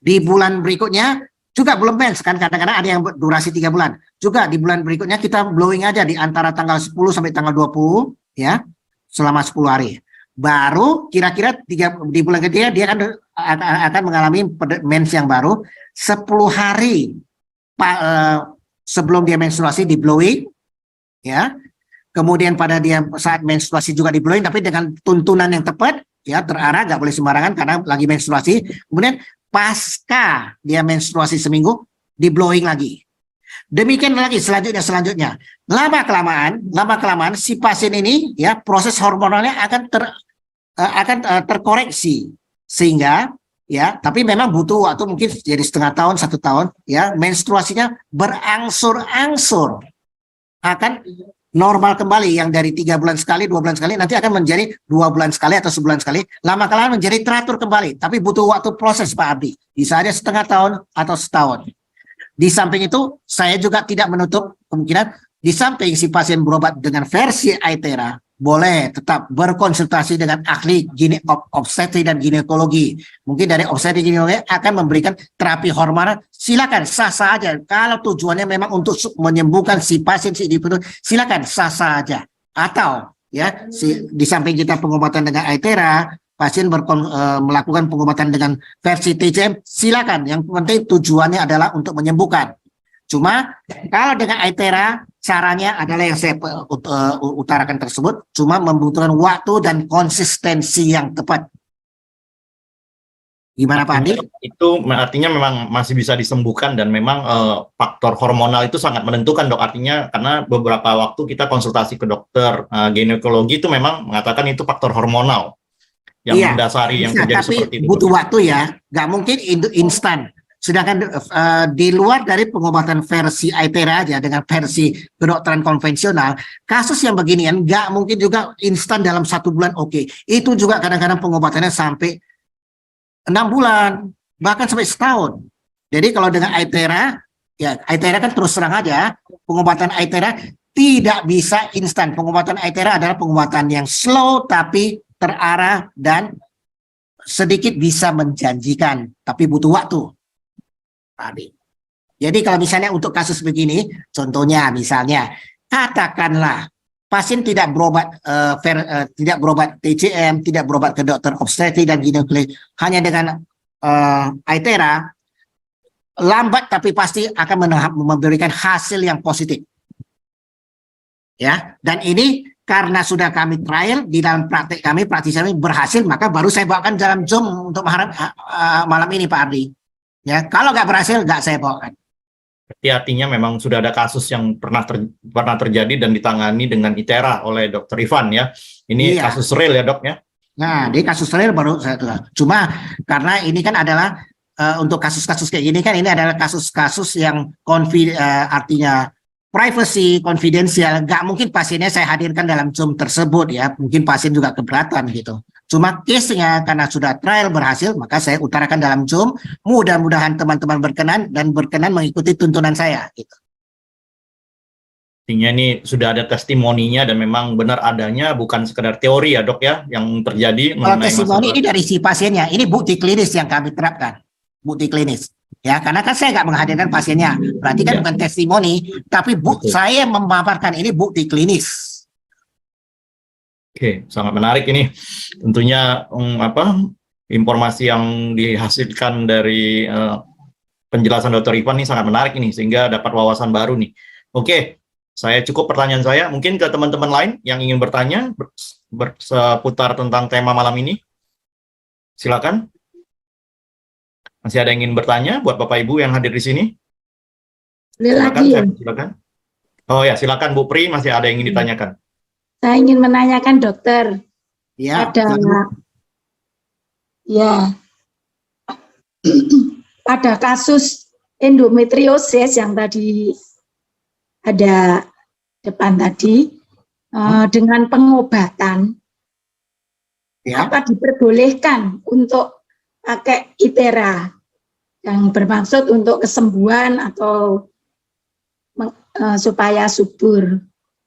Di bulan berikutnya juga belum mens kan, kadang-kadang ada yang durasi 3 bulan. Juga di bulan berikutnya kita blowing aja di antara tanggal 10 sampai tanggal 20 ya, selama 10 hari. Baru kira-kira di bulan ketiga dia akan mengalami mens yang baru 10 hari sebelum dia menstruasi di blowing ya. Kemudian pada dia saat menstruasi juga di blowing, tapi dengan tuntunan yang tepat ya, terarah, nggak boleh sembarangan karena lagi menstruasi. Kemudian pasca dia menstruasi seminggu di blowing lagi. Demikian lagi selanjutnya. Lama kelamaan si pasien ini ya, proses hormonalnya akan terkoreksi, sehingga ya, tapi memang butuh waktu mungkin jadi setengah tahun, 1 tahun ya, menstruasinya berangsur-angsur akan normal kembali, yang dari 3 bulan sekali, 2 bulan sekali, nanti akan menjadi 2 bulan sekali atau sebulan sekali, lama-kelamaan menjadi teratur kembali, tapi butuh waktu proses Pak Abdi, bisa aja setengah tahun atau setahun. Di samping itu, saya juga tidak menutup kemungkinan, di samping si pasien berobat dengan versi Aithera, boleh tetap berkonsultasi dengan ahli obstetri dan ginekologi. Mungkin dari obstetri ginekologi akan memberikan terapi hormonal, silakan sah-sah aja. Kalau tujuannya memang untuk menyembuhkan si pasien, si individu, silakan sah-sah aja. Atau ya, di samping kita pengobatan dengan Aithera, pasien melakukan pengobatan dengan versi TCM, silakan. Yang penting tujuannya adalah untuk menyembuhkan. Cuma kalau dengan Aithera, caranya adalah yang saya utarakan tersebut, cuma membutuhkan waktu dan konsistensi yang tepat. Gimana Pak Andi? Itu artinya memang masih bisa disembuhkan dan memang faktor hormonal itu sangat menentukan dok. Artinya karena beberapa waktu kita konsultasi ke dokter ginekologi itu memang mengatakan itu faktor hormonal yang Iya, mendasari yang bisa, terjadi tapi seperti itu. butuh Dok. waktu ya, nggak mungkin instan. Sedangkan di luar dari pengobatan versi Aithera aja dengan versi kedokteran konvensional, kasus yang beginian nggak mungkin juga instan dalam 1 bulan. Oke, itu juga kadang-kadang pengobatannya sampai 6 bulan, bahkan sampai setahun. Jadi kalau dengan Aithera, ya Aithera kan terus terang aja, pengobatan Aithera tidak bisa instan. Pengobatan Aithera adalah pengobatan yang slow tapi terarah dan sedikit bisa menjanjikan, tapi butuh waktu. Tadi. Jadi kalau misalnya untuk kasus begini, contohnya misalnya, katakanlah pasien tidak berobat tidak berobat TCM, tidak berobat ke dokter obstetrik dan ginekologi, hanya dengan Aithera, lambat tapi pasti akan memberikan hasil yang positif. Ya, dan ini karena sudah kami trial di dalam praktek kami, praktisi kami berhasil, maka baru saya bawakan dalam Zoom untuk malam ini Pak Ardi. Ya, kalau nggak berhasil nggak saya bawakan. Berarti artinya memang sudah ada kasus yang pernah terjadi dan ditangani dengan Aithera oleh Dr. Ivan ya. Ini Iya. kasus real ya dok ya. Nah, di kasus real baru saya telah. Cuma karena ini kan adalah untuk kasus-kasus kayak gini kan ini adalah kasus-kasus yang artinya privacy, konfidensial. Nggak mungkin pasiennya saya hadirkan dalam Zoom tersebut ya. Mungkin pasien juga keberatan gitu. Cuma case-nya karena sudah trial berhasil, maka saya utarakan dalam Zoom. Mudah-mudahan teman-teman berkenan mengikuti tuntunan saya. Gitu. Artinya ini sudah ada testimoninya dan memang benar adanya, bukan sekedar teori ya dok ya yang terjadi. Kalau testimoni ini dari si pasiennya, ini bukti klinis yang kami terapkan, bukti klinis. Ya, karena kan saya nggak menghadirkan pasiennya, berarti kan bukan testimoni, tapi saya memaparkan ini bukti klinis. Oke, sangat menarik ini. Tentunya informasi yang dihasilkan dari penjelasan Dr. Ivan ini sangat menarik ini, sehingga dapat wawasan baru nih. Oke, saya cukup pertanyaan saya. Mungkin ke teman-teman lain yang ingin bertanya seputar tentang tema malam ini. Silakan. Masih ada yang ingin bertanya buat Bapak Ibu yang hadir di sini? Silakan, silakan. Oh ya, silakan Bu Pri, masih ada yang ingin ditanyakan. Saya ingin menanyakan dokter, Ya, pada kasus endometriosis yang tadi ada depan tadi, dengan pengobatan, ya. apa diperbolehkan untuk pakai Aithera yang bermaksud untuk kesembuhan atau supaya subur.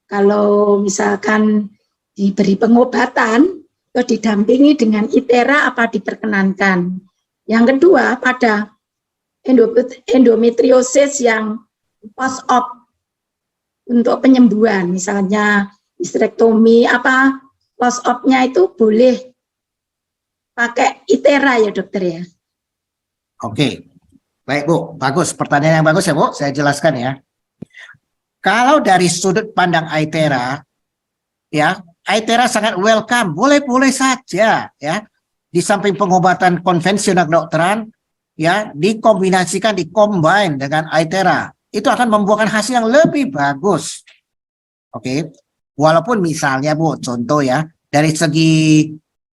Kalau misalkan diberi pengobatan atau didampingi dengan Aithera apa diperkenankan. Yang kedua, pada endometriosis yang post-op untuk penyembuhan, misalnya histerektomi, apa post-opnya itu boleh pakai Aithera ya dokter ya? Oke, baik Bu, bagus. Pertanyaan yang bagus ya Bu, saya jelaskan ya. Kalau dari sudut pandang Aithera, ya, Aithera sangat welcome, boleh-boleh saja, ya. Di samping pengobatan konvensional kedokteran, ya, dikombinasikan, dikombin dengan Aithera, itu akan membuahkan hasil yang lebih bagus. Oke, walaupun misalnya Bu, contoh ya, dari segi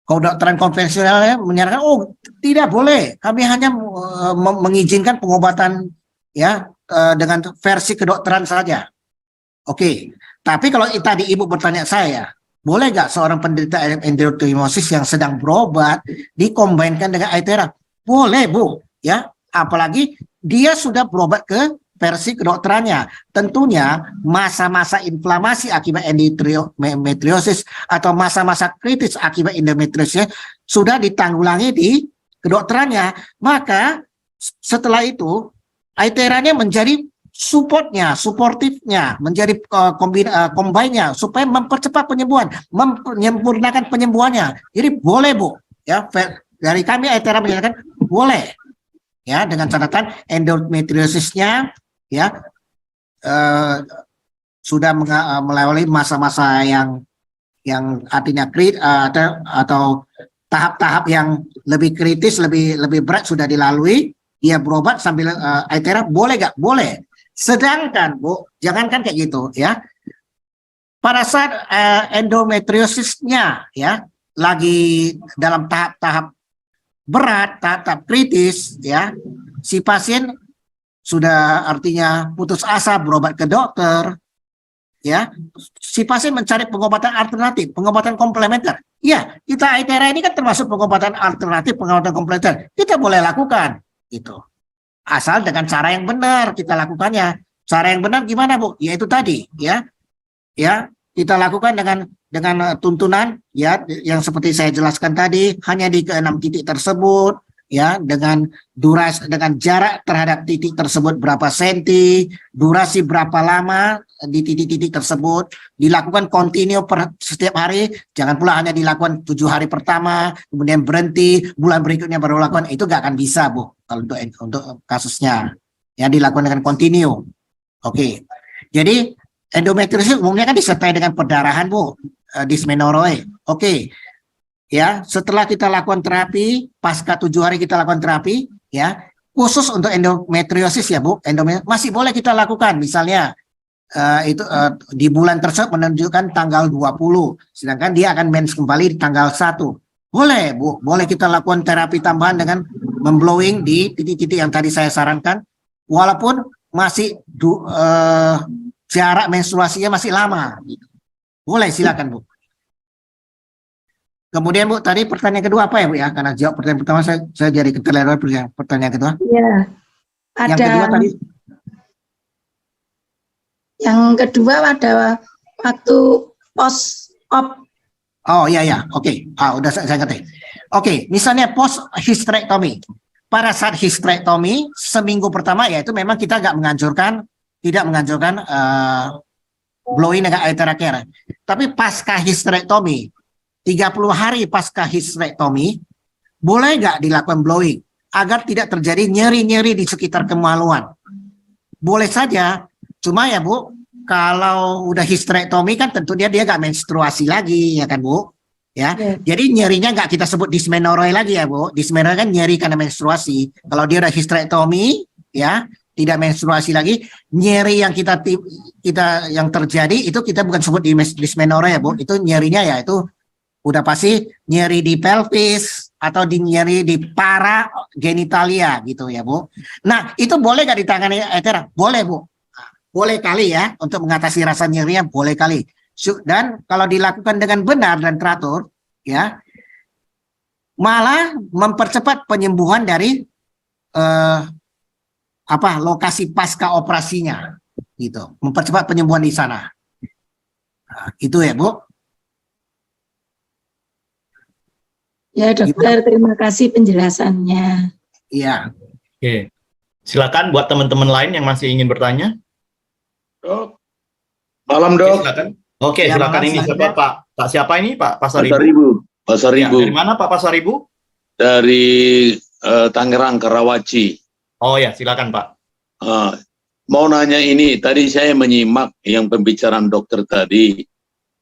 kedokteran konvensional ya, menyarankan, oh tidak boleh, kami hanya mengizinkan pengobatan ya dengan versi kedokteran saja. Oke, tapi kalau tadi Ibu bertanya saya, boleh nggak seorang penderita endometriosis yang sedang berobat dikombinkan dengan Aithera? Boleh Bu, ya. Apalagi dia sudah berobat ke versi kedokterannya. Tentunya masa-masa inflamasi akibat endometriosis atau masa-masa kritis akibat endometriosis sudah ditanggulangi di kedokterannya. Maka setelah itu Aithera-nya menjadi suportifnya, menjadi combine-nya supaya mempercepat penyembuhan, menyempurnakan penyembuhannya. Jadi boleh Bu, ya, dari kami Aithera menyatakan boleh, ya, dengan catatan endometriosisnya, ya, sudah melewati masa-masa yang artinya kritis atau tahap-tahap yang lebih kritis, lebih berat sudah dilalui, ia berobat sambil eye therapy, boleh nggak? Boleh. Sedangkan Bu, jangankan kayak gitu ya. Pada saat endometriosisnya ya lagi dalam tahap-tahap berat, tahap-tahap kritis ya, si pasien sudah artinya putus asa berobat ke dokter ya, si pasien mencari pengobatan alternatif, pengobatan komplementer. Ya, kita eye therapy ini kan termasuk pengobatan alternatif, pengobatan komplementer. Kita boleh lakukan itu. Asal dengan cara yang benar kita lakukannya. Cara yang benar gimana, Bu? Yaitu tadi ya. Ya, kita lakukan dengan tuntunan ya yang seperti saya jelaskan tadi, hanya di ke-6 titik tersebut ya, dengan durasi, dengan jarak terhadap titik tersebut berapa senti, durasi berapa lama di titik-titik tersebut, dilakukan kontinu setiap hari, jangan pula hanya dilakukan 7 hari pertama kemudian berhenti, bulan berikutnya baru lakukan, itu nggak akan bisa, Bu, kalau untuk kasusnya ya, dilakukan dengan kontinu. Oke. Jadi endometriosis umumnya kan disertai dengan perdarahan, Bu, dysmenorrhea. Oke. Ya, setelah kita lakukan terapi, pasca 7 hari kita lakukan terapi, ya, khusus untuk endometriosis ya, Bu, masih boleh kita lakukan, misalnya di bulan tersebut menunjukkan tanggal 20, sedangkan dia akan mens kembali di tanggal 1. Boleh, Bu, boleh kita lakukan terapi tambahan dengan memblowing di titik-titik yang tadi saya sarankan, walaupun masih jarak menstruasinya masih lama. Gitu. Boleh, silakan, Bu. Kemudian Bu, tadi pertanyaan kedua apa ya Bu ya? Karena jawab pertanyaan pertama saya jadi keterlewat pertanyaan kedua. Iya. Yang kedua tadi. Yang kedua ada waktu post op. Oh iya ya, oke. Udah saya ngerti. Oke, misalnya post hysterectomy. Pada saat hysterectomy seminggu pertama ya itu memang kita tidak menganjurkan blowing dengan eye therapy. Tapi pasca hysterectomy 30 hari pasca hysterectomy, boleh nggak dilakukan blowing agar tidak terjadi nyeri-nyeri di sekitar kemaluan? Boleh saja, cuma ya Bu, kalau udah hysterectomy kan tentu dia nggak menstruasi lagi, ya kan Bu? Ya, jadi nyerinya nggak kita sebut dysmenorrhea lagi ya Bu. Dysmenorrhea kan nyeri karena menstruasi. Kalau dia udah hysterectomy, ya tidak menstruasi lagi, nyeri yang kita yang terjadi itu kita bukan sebut dysmenorrhea ya Bu. Itu nyerinya ya itu udah pasti nyeri di pelvis atau nyeri di para genitalia gitu ya Bu. Nah itu boleh nggak ditangani terapi? Boleh Bu, boleh kali ya untuk mengatasi rasa nyerinya, boleh kali. Dan kalau dilakukan dengan benar dan teratur ya, malah mempercepat penyembuhan dari lokasi pasca operasinya gitu, mempercepat penyembuhan di sana. Nah, itu ya Bu. Ya dokter, terima kasih penjelasannya. Iya. Oke, silakan buat teman-teman lain yang masih ingin bertanya. Dok. Malam Dok. Silakan. Oke, Ya, silakan. Ini siapa Pak siapa ini Pak Pasaribu? Pasaribu. Ya, dari mana Pak Pasaribu? Dari Tangerang, Karawaci. Oh ya, silakan Pak. Mau nanya ini, tadi saya menyimak yang pembicaraan dokter tadi.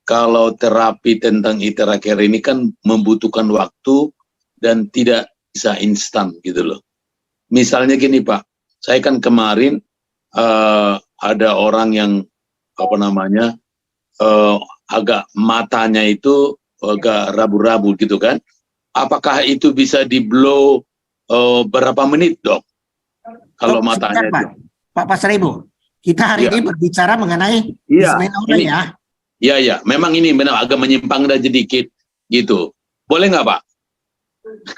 Kalau terapi tentang iterakir ini kan membutuhkan waktu dan tidak bisa instan gitu loh. Misalnya gini Pak, saya kan kemarin ada orang yang agak matanya itu agak rabu-rabu gitu kan. Apakah itu bisa di blow berapa menit Dok? Kalau matanya itu. Pak Pasaribu, kita hari ini berbicara mengenai dysmenorrhea ya. Iya, memang ini benar agak menyimpang sedikit gitu. Boleh nggak Pak?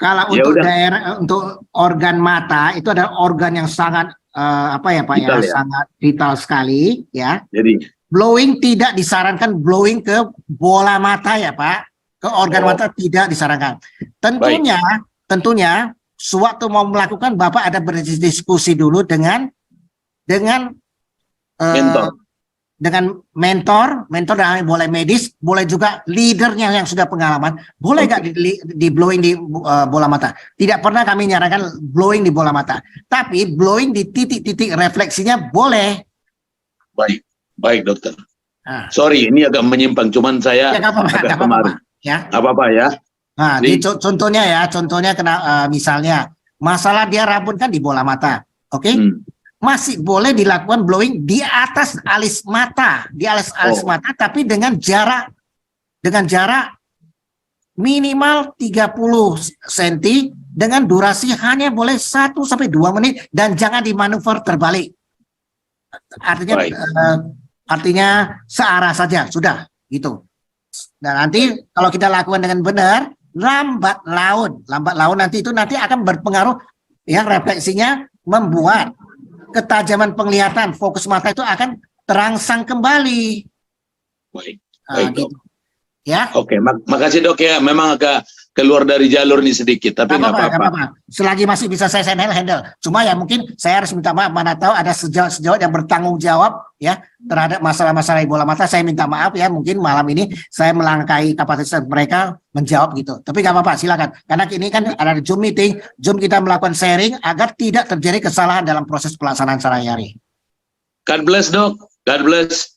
Kalau untuk daerah, untuk organ mata itu adalah organ yang sangat Vital, sangat vital sekali ya. Jadi Blowing tidak disarankan blowing ke bola mata ya Pak, ke organ mata tidak disarankan. Tentunya sewaktu mau melakukan Bapak ada berdiskusi dulu dengan mentor dan boleh medis, boleh juga leadernya yang sudah pengalaman, boleh nggak di blowing di bola mata. Tidak pernah kami nyarankan blowing di bola mata, tapi blowing di titik-titik refleksinya boleh. Baik dokter. Sorry, ini agak menyimpang, cuman saya Ya, agak kemarin. ya. Apa-apa ya. Nah, Jadi- contohnya kena misalnya masalah dia rabun kan di bola mata, oke? Masih boleh dilakukan blowing di atas alis mata, alis Oh. mata, tapi dengan jarak minimal 30 cm dengan durasi hanya boleh 1 sampai 2 menit dan jangan dimanuver terbalik. Artinya Baik. artinya searah saja, sudah gitu. Dan nanti kalau kita lakukan dengan benar, lambat laun nanti akan berpengaruh, ya, refleksinya membuat ketajaman penglihatan, fokus mata itu akan terangsang kembali. Baik. Nah, Baik, gitu. Ya. Oke, makasih dok ya. Memang agak keluar dari jalur nih sedikit, tapi nggak Nggak apa-apa. apa-apa. Selagi masih bisa saya handle. Cuma ya mungkin saya harus minta maaf, mana tahu ada sejawat yang bertanggung jawab ya terhadap masalah-masalah bola mata. Saya minta maaf ya, mungkin malam ini saya melangkahi kapasitas mereka menjawab gitu. Tapi nggak apa-apa, silakan. Karena ini kan ada Zoom meeting, Zoom kita melakukan sharing agar tidak terjadi kesalahan dalam proses pelaksanaan sehari-hari. God bless dok. God bless.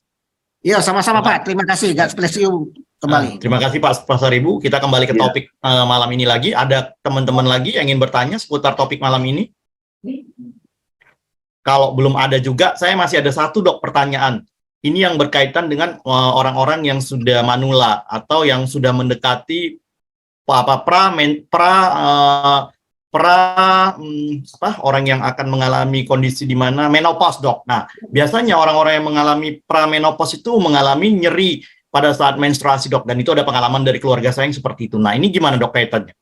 Iya, sama-sama Pak. Terima kasih. God bless you kembali. Terima kasih Pak Pasaribu. Kita kembali ke Iya. topik malam ini lagi. Ada teman-teman lagi yang ingin bertanya seputar topik malam ini? Kalau belum ada juga, saya masih ada satu dok pertanyaan. Ini yang berkaitan dengan orang-orang yang sudah manula atau yang sudah mendekati orang yang akan mengalami kondisi di mana menopause dok. Nah, biasanya orang-orang yang mengalami pramenopause itu mengalami nyeri pada saat menstruasi dok, dan itu ada pengalaman dari keluarga saya yang seperti itu. Nah, ini gimana dok kaitannya?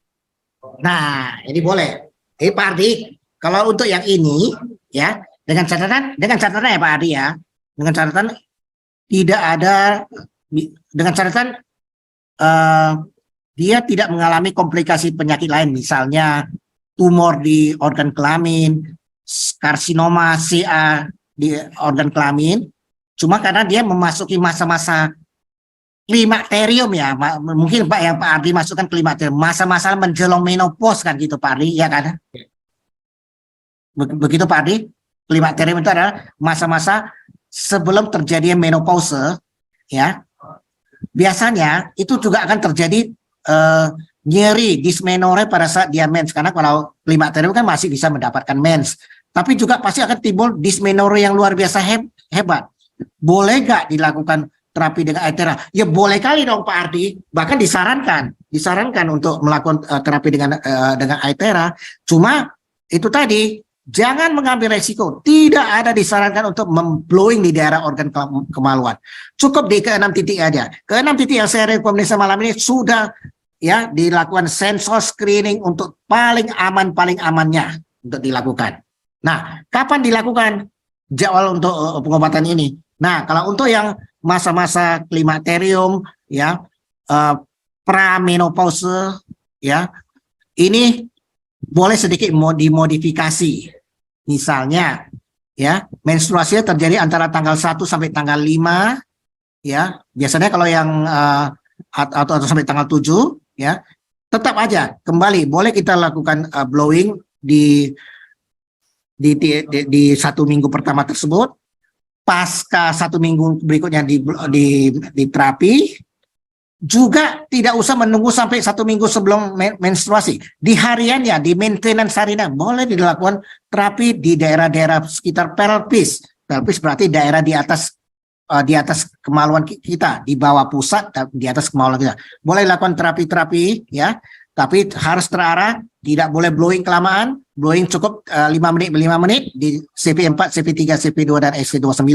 Nah, ini boleh. Pak Ardi, kalau untuk yang ini ya dengan catatan ya Pak Ardi ya, dengan catatan tidak ada, dengan catatan dia tidak mengalami komplikasi penyakit lain, misalnya tumor di organ kelamin, karsinoma CA di organ kelamin, cuma karena dia memasuki masa-masa klimakterium ya, mungkin Pak yang Pak Ardi masukkan klimakterium, masa-masa menjelang menopause kan gitu Pak Ardi, ya kan? Begitu Pak Ardi, klimakterium itu adalah masa-masa sebelum terjadi menopause, ya. Biasanya itu juga akan terjadi nyeri, dysmenorrhea pada saat dia mens, karena kalau klimakterium kan masih bisa mendapatkan mens, tapi juga pasti akan timbul dysmenorrhea yang luar biasa hebat. Boleh nggak dilakukan terapi dengan Aithera? Ya boleh kali dong Pak Ardi, bahkan disarankan untuk melakukan terapi dengan Aithera. Cuma itu tadi, jangan mengambil resiko. Tidak ada disarankan untuk memblowing di daerah organ kemaluan. Cukup di ke-6 titik aja. Ke-6 titik yang saya rekomendasi malam ini sudah ya dilakukan sensor screening untuk paling amannya untuk dilakukan. Nah, kapan dilakukan jadwal untuk pengobatan ini? Nah, kalau untuk yang masa-masa klimakterium ya, pramenopause ya, ini boleh sedikit dimodifikasi. Misalnya ya, menstruasinya terjadi antara tanggal 1 sampai tanggal 5 ya. Biasanya kalau yang atau sampai tanggal 7 ya, tetap aja kembali boleh kita lakukan blowing di 1 minggu pertama tersebut. Pasca 1 minggu berikutnya di terapi, juga tidak usah menunggu sampai 1 minggu sebelum menstruasi. Di hariannya, di maintenance hariannya, boleh dilakukan terapi di daerah-daerah sekitar pelvis. Pelvis berarti daerah di atas kemaluan kita, di bawah pusat, di atas kemaluan kita. Boleh lakukan terapi-terapi ya, tapi harus terarah, tidak boleh blowing kelamaan. Blowing cukup 5 menit di CP4, CP3, CP2 dan ST29.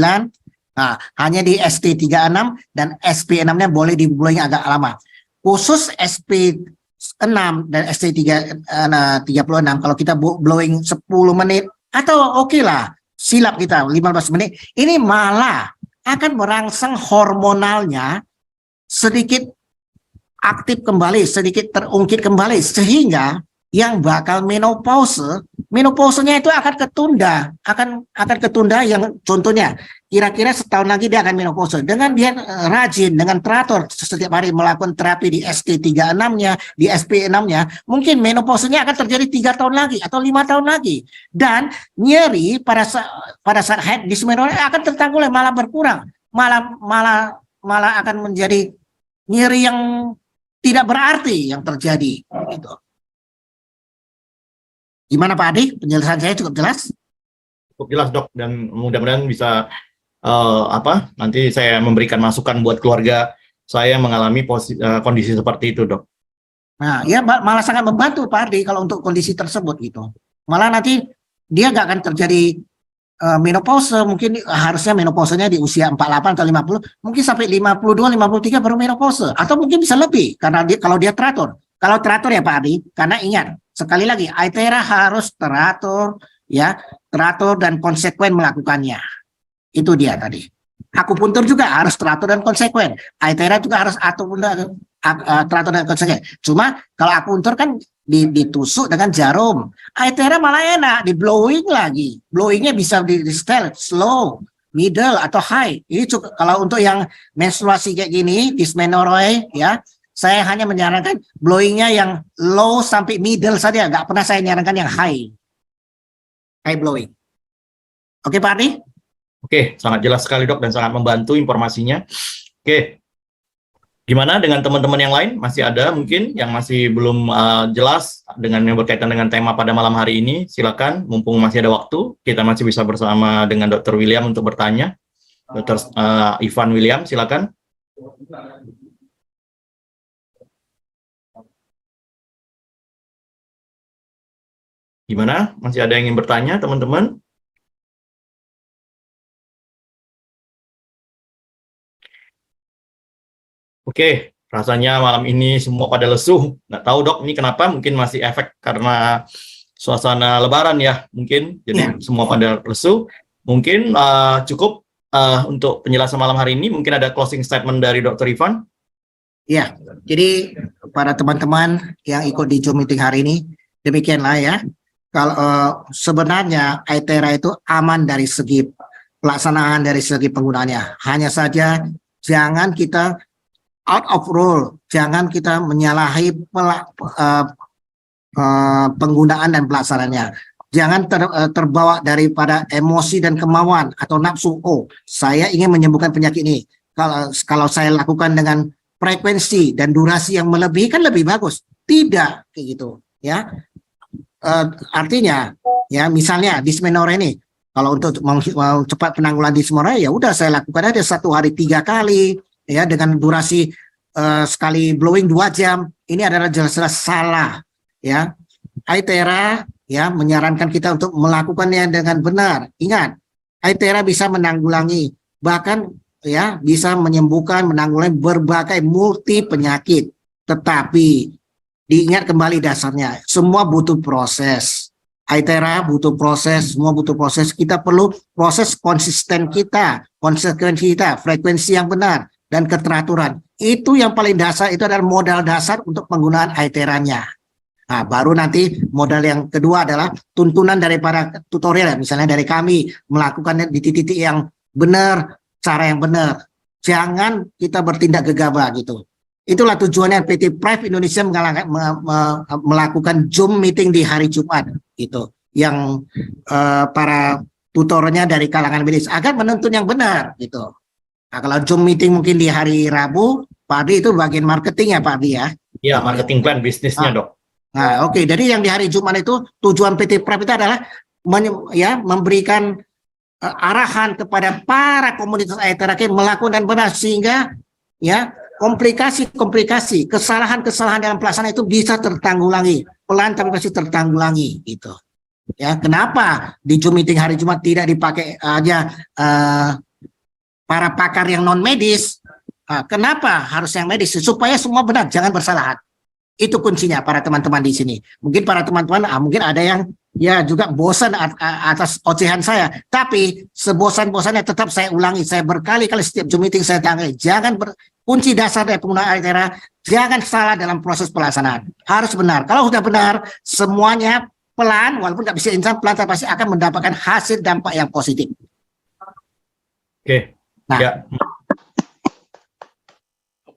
Nah, hanya di ST36 dan SP6-nya boleh di blowing agak lama. Khusus SP6 dan ST36 kalau kita blowing 10 menit atau oke lah, silap kita 15 menit, ini malah akan merangsang hormonalnya sedikit aktif kembali, sedikit terungkit kembali, sehingga yang bakal menopausenya itu akan ketunda yang contohnya kira-kira setahun lagi dia akan menopause. Dengan dia rajin, dengan teratur setiap hari melakukan terapi di ST36-nya, di SP6-nya, mungkin menopausenya akan terjadi 3 tahun lagi atau 5 tahun lagi. Dan nyeri pada saat head dysmenorrhea akan tertangguh, malah berkurang, malah akan menjadi nyeri yang tidak berarti yang terjadi. Gitu. Gimana Pak Adi? Penjelasan saya cukup jelas? Cukup jelas dok, dan mudah-mudahan bisa nanti saya memberikan masukan buat keluarga saya mengalami kondisi seperti itu dok. Nah, ya malah sangat membantu Pak Ardi kalau untuk kondisi tersebut gitu. Malah nanti dia nggak akan terjadi menopause, mungkin harusnya menopausenya di usia 48 atau 50, mungkin sampai 52, 53 baru menopause, atau mungkin bisa lebih karena kalau dia teratur. Kalau teratur ya Pak Ardi, karena ingat sekali lagi Aithera harus teratur ya, teratur dan konsekuen melakukannya. Itu dia tadi. Akupuntur juga harus teratur dan konsekuen. Aithera juga harus teratur dan konsekuen. Cuma kalau akupuntur kan ditusuk dengan jarum. Aithera malah enak, di blowing lagi. Blowingnya bisa di style slow, middle atau high. Ini cukup, kalau untuk yang menstruasi kayak gini, dysmenorrhea ya, saya hanya menyarankan blowingnya yang low sampai middle saja. Nggak pernah saya menyarankan yang high blowing. Oke Pak Ardi? Oke, sangat jelas sekali dok dan sangat membantu informasinya. Oke, gimana dengan teman-teman yang lain? Masih ada mungkin yang masih belum jelas dengan yang berkaitan dengan tema pada malam hari ini? Silakan, mumpung masih ada waktu, kita masih bisa bersama dengan Dr. William untuk bertanya. Dr. Ivan William, silakan. Gimana? Masih ada yang ingin bertanya, teman-teman? Oke, rasanya malam ini semua pada lesu. Nggak tahu dok, ini kenapa? Mungkin masih efek karena suasana lebaran ya, mungkin. Jadi semua pada lesu. Mungkin cukup untuk penjelasan malam hari ini. Mungkin ada closing statement dari Dr. Ivan. Ya, jadi para teman-teman yang ikut di Zoom meeting hari ini, demikianlah ya. Kalau sebenarnya Aithera itu aman dari segi pelaksanaan, dari segi penggunaannya. Hanya saja jangan kita out of rule, jangan kita menyalahi penggunaan dan pelaksanaannya. Jangan terbawa daripada emosi dan kemauan atau nafsu. Oh, saya ingin menyembuhkan penyakit ini. Kalau saya lakukan dengan frekuensi dan durasi yang melebihi kan lebih bagus. Tidak kayak gitu, ya. Artinya, ya misalnya dysmenorrhea ini, kalau untuk mau cepat penanggulangan dysmenorrhea, ya udah saya lakukan aja 1 hari 3 kali. Ya, dengan durasi sekali blowing 2 jam, ini adalah jelas-jelas salah. Ya, Aithera ya menyarankan kita untuk melakukannya dengan benar. Ingat, Aithera bisa menanggulangi, bahkan ya bisa menyembuhkan, menanggulangi berbagai multi penyakit. Tetapi diingat kembali dasarnya, semua butuh proses. Aithera butuh proses, semua butuh proses. Kita perlu proses konsisten kita, konsekuensi kita, frekuensi yang benar, dan keteraturan. Itu yang paling dasar, itu adalah modal dasar untuk penggunaan Aitheranya. Nah, baru nanti modal yang kedua adalah tuntunan dari para tutorial, misalnya dari kami, melakukannya di titik-titik yang benar, cara yang benar. Jangan kita bertindak gegabah gitu. Itulah tujuannya PT Prive Indonesia melakukan Zoom meeting di hari Jumat gitu, yang para tutornya dari kalangan medis agar menuntun yang benar gitu. Nah, kalau Zoom meeting mungkin di hari Rabu, Pak Adi itu bagian marketing ya Pak Adi ya? Iya, marketing plan bisnisnya dok. Nah, oke. Jadi yang di hari Jumat itu tujuan PT Prive itu adalah memberikan arahan kepada para komunitas Aithera melakukan dan benar, sehingga ya komplikasi-komplikasi, kesalahan-kesalahan dalam pelaksanaan itu bisa tertanggulangi, pelan tapi pasti tertanggulangi gitu. Ya, kenapa di Zoom meeting hari Jumat tidak dipakai aja para pakar yang non medis? Kenapa harus yang medis? Supaya semua benar, jangan bersalahan. Itu kuncinya para teman-teman di sini. Mungkin para teman-teman mungkin ada yang ya juga bosan atas ocehan saya, tapi sebosan-bosannya tetap saya ulangi, saya berkali-kali setiap Zoom meeting saya tanya, jangan kunci dasar dari penggunaan Aithera, jangan salah dalam proses pelaksanaan, harus benar. Kalau sudah benar, semuanya pelan, walaupun nggak bisa instan, pelan tapi pasti akan mendapatkan hasil dampak yang positif. Oke. Nah, Ya.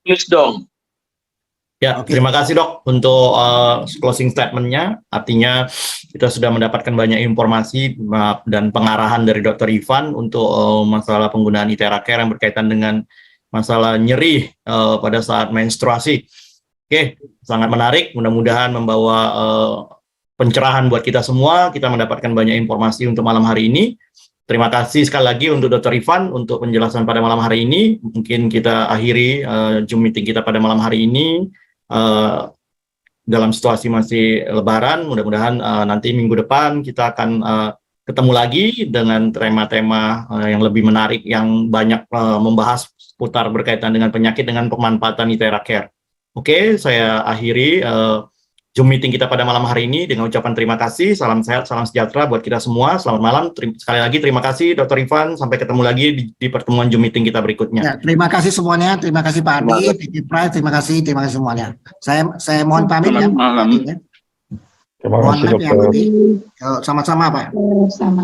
Please dong. Ya, terima kasih dok untuk closing statement-nya. Artinya kita sudah mendapatkan banyak informasi dan pengarahan dari Dr. Ivan untuk masalah penggunaan Aithera Care yang berkaitan dengan masalah nyeri pada saat menstruasi. Oke, Oke, sangat menarik. Mudah-mudahan membawa pencerahan buat kita semua. Kita mendapatkan banyak informasi untuk malam hari ini. Terima kasih sekali lagi untuk Dr. Ivan untuk penjelasan pada malam hari ini. Mungkin kita akhiri Zoom meeting kita pada malam hari ini. Dalam situasi masih Lebaran, mudah-mudahan nanti minggu depan kita akan ketemu lagi dengan tema-tema yang lebih menarik, yang banyak membahas seputar berkaitan dengan penyakit dengan pemanfaatan ITERA Care. Oke, saya akhiri Zoom meeting kita pada malam hari ini dengan ucapan terima kasih, salam sehat, salam sejahtera buat kita semua. Selamat malam. Sekali lagi terima kasih Dr. Ivan. Sampai ketemu lagi di pertemuan Zoom meeting kita berikutnya. Ya, terima kasih semuanya. Terima kasih Pak Adi, Pak Prai, terima kasih semuanya. Saya mohon pamit ya. Selamat malam. Ya. Terima Mohon kasih maaf ya, dokter. Pak Adi. Sama-sama Pak. Sama.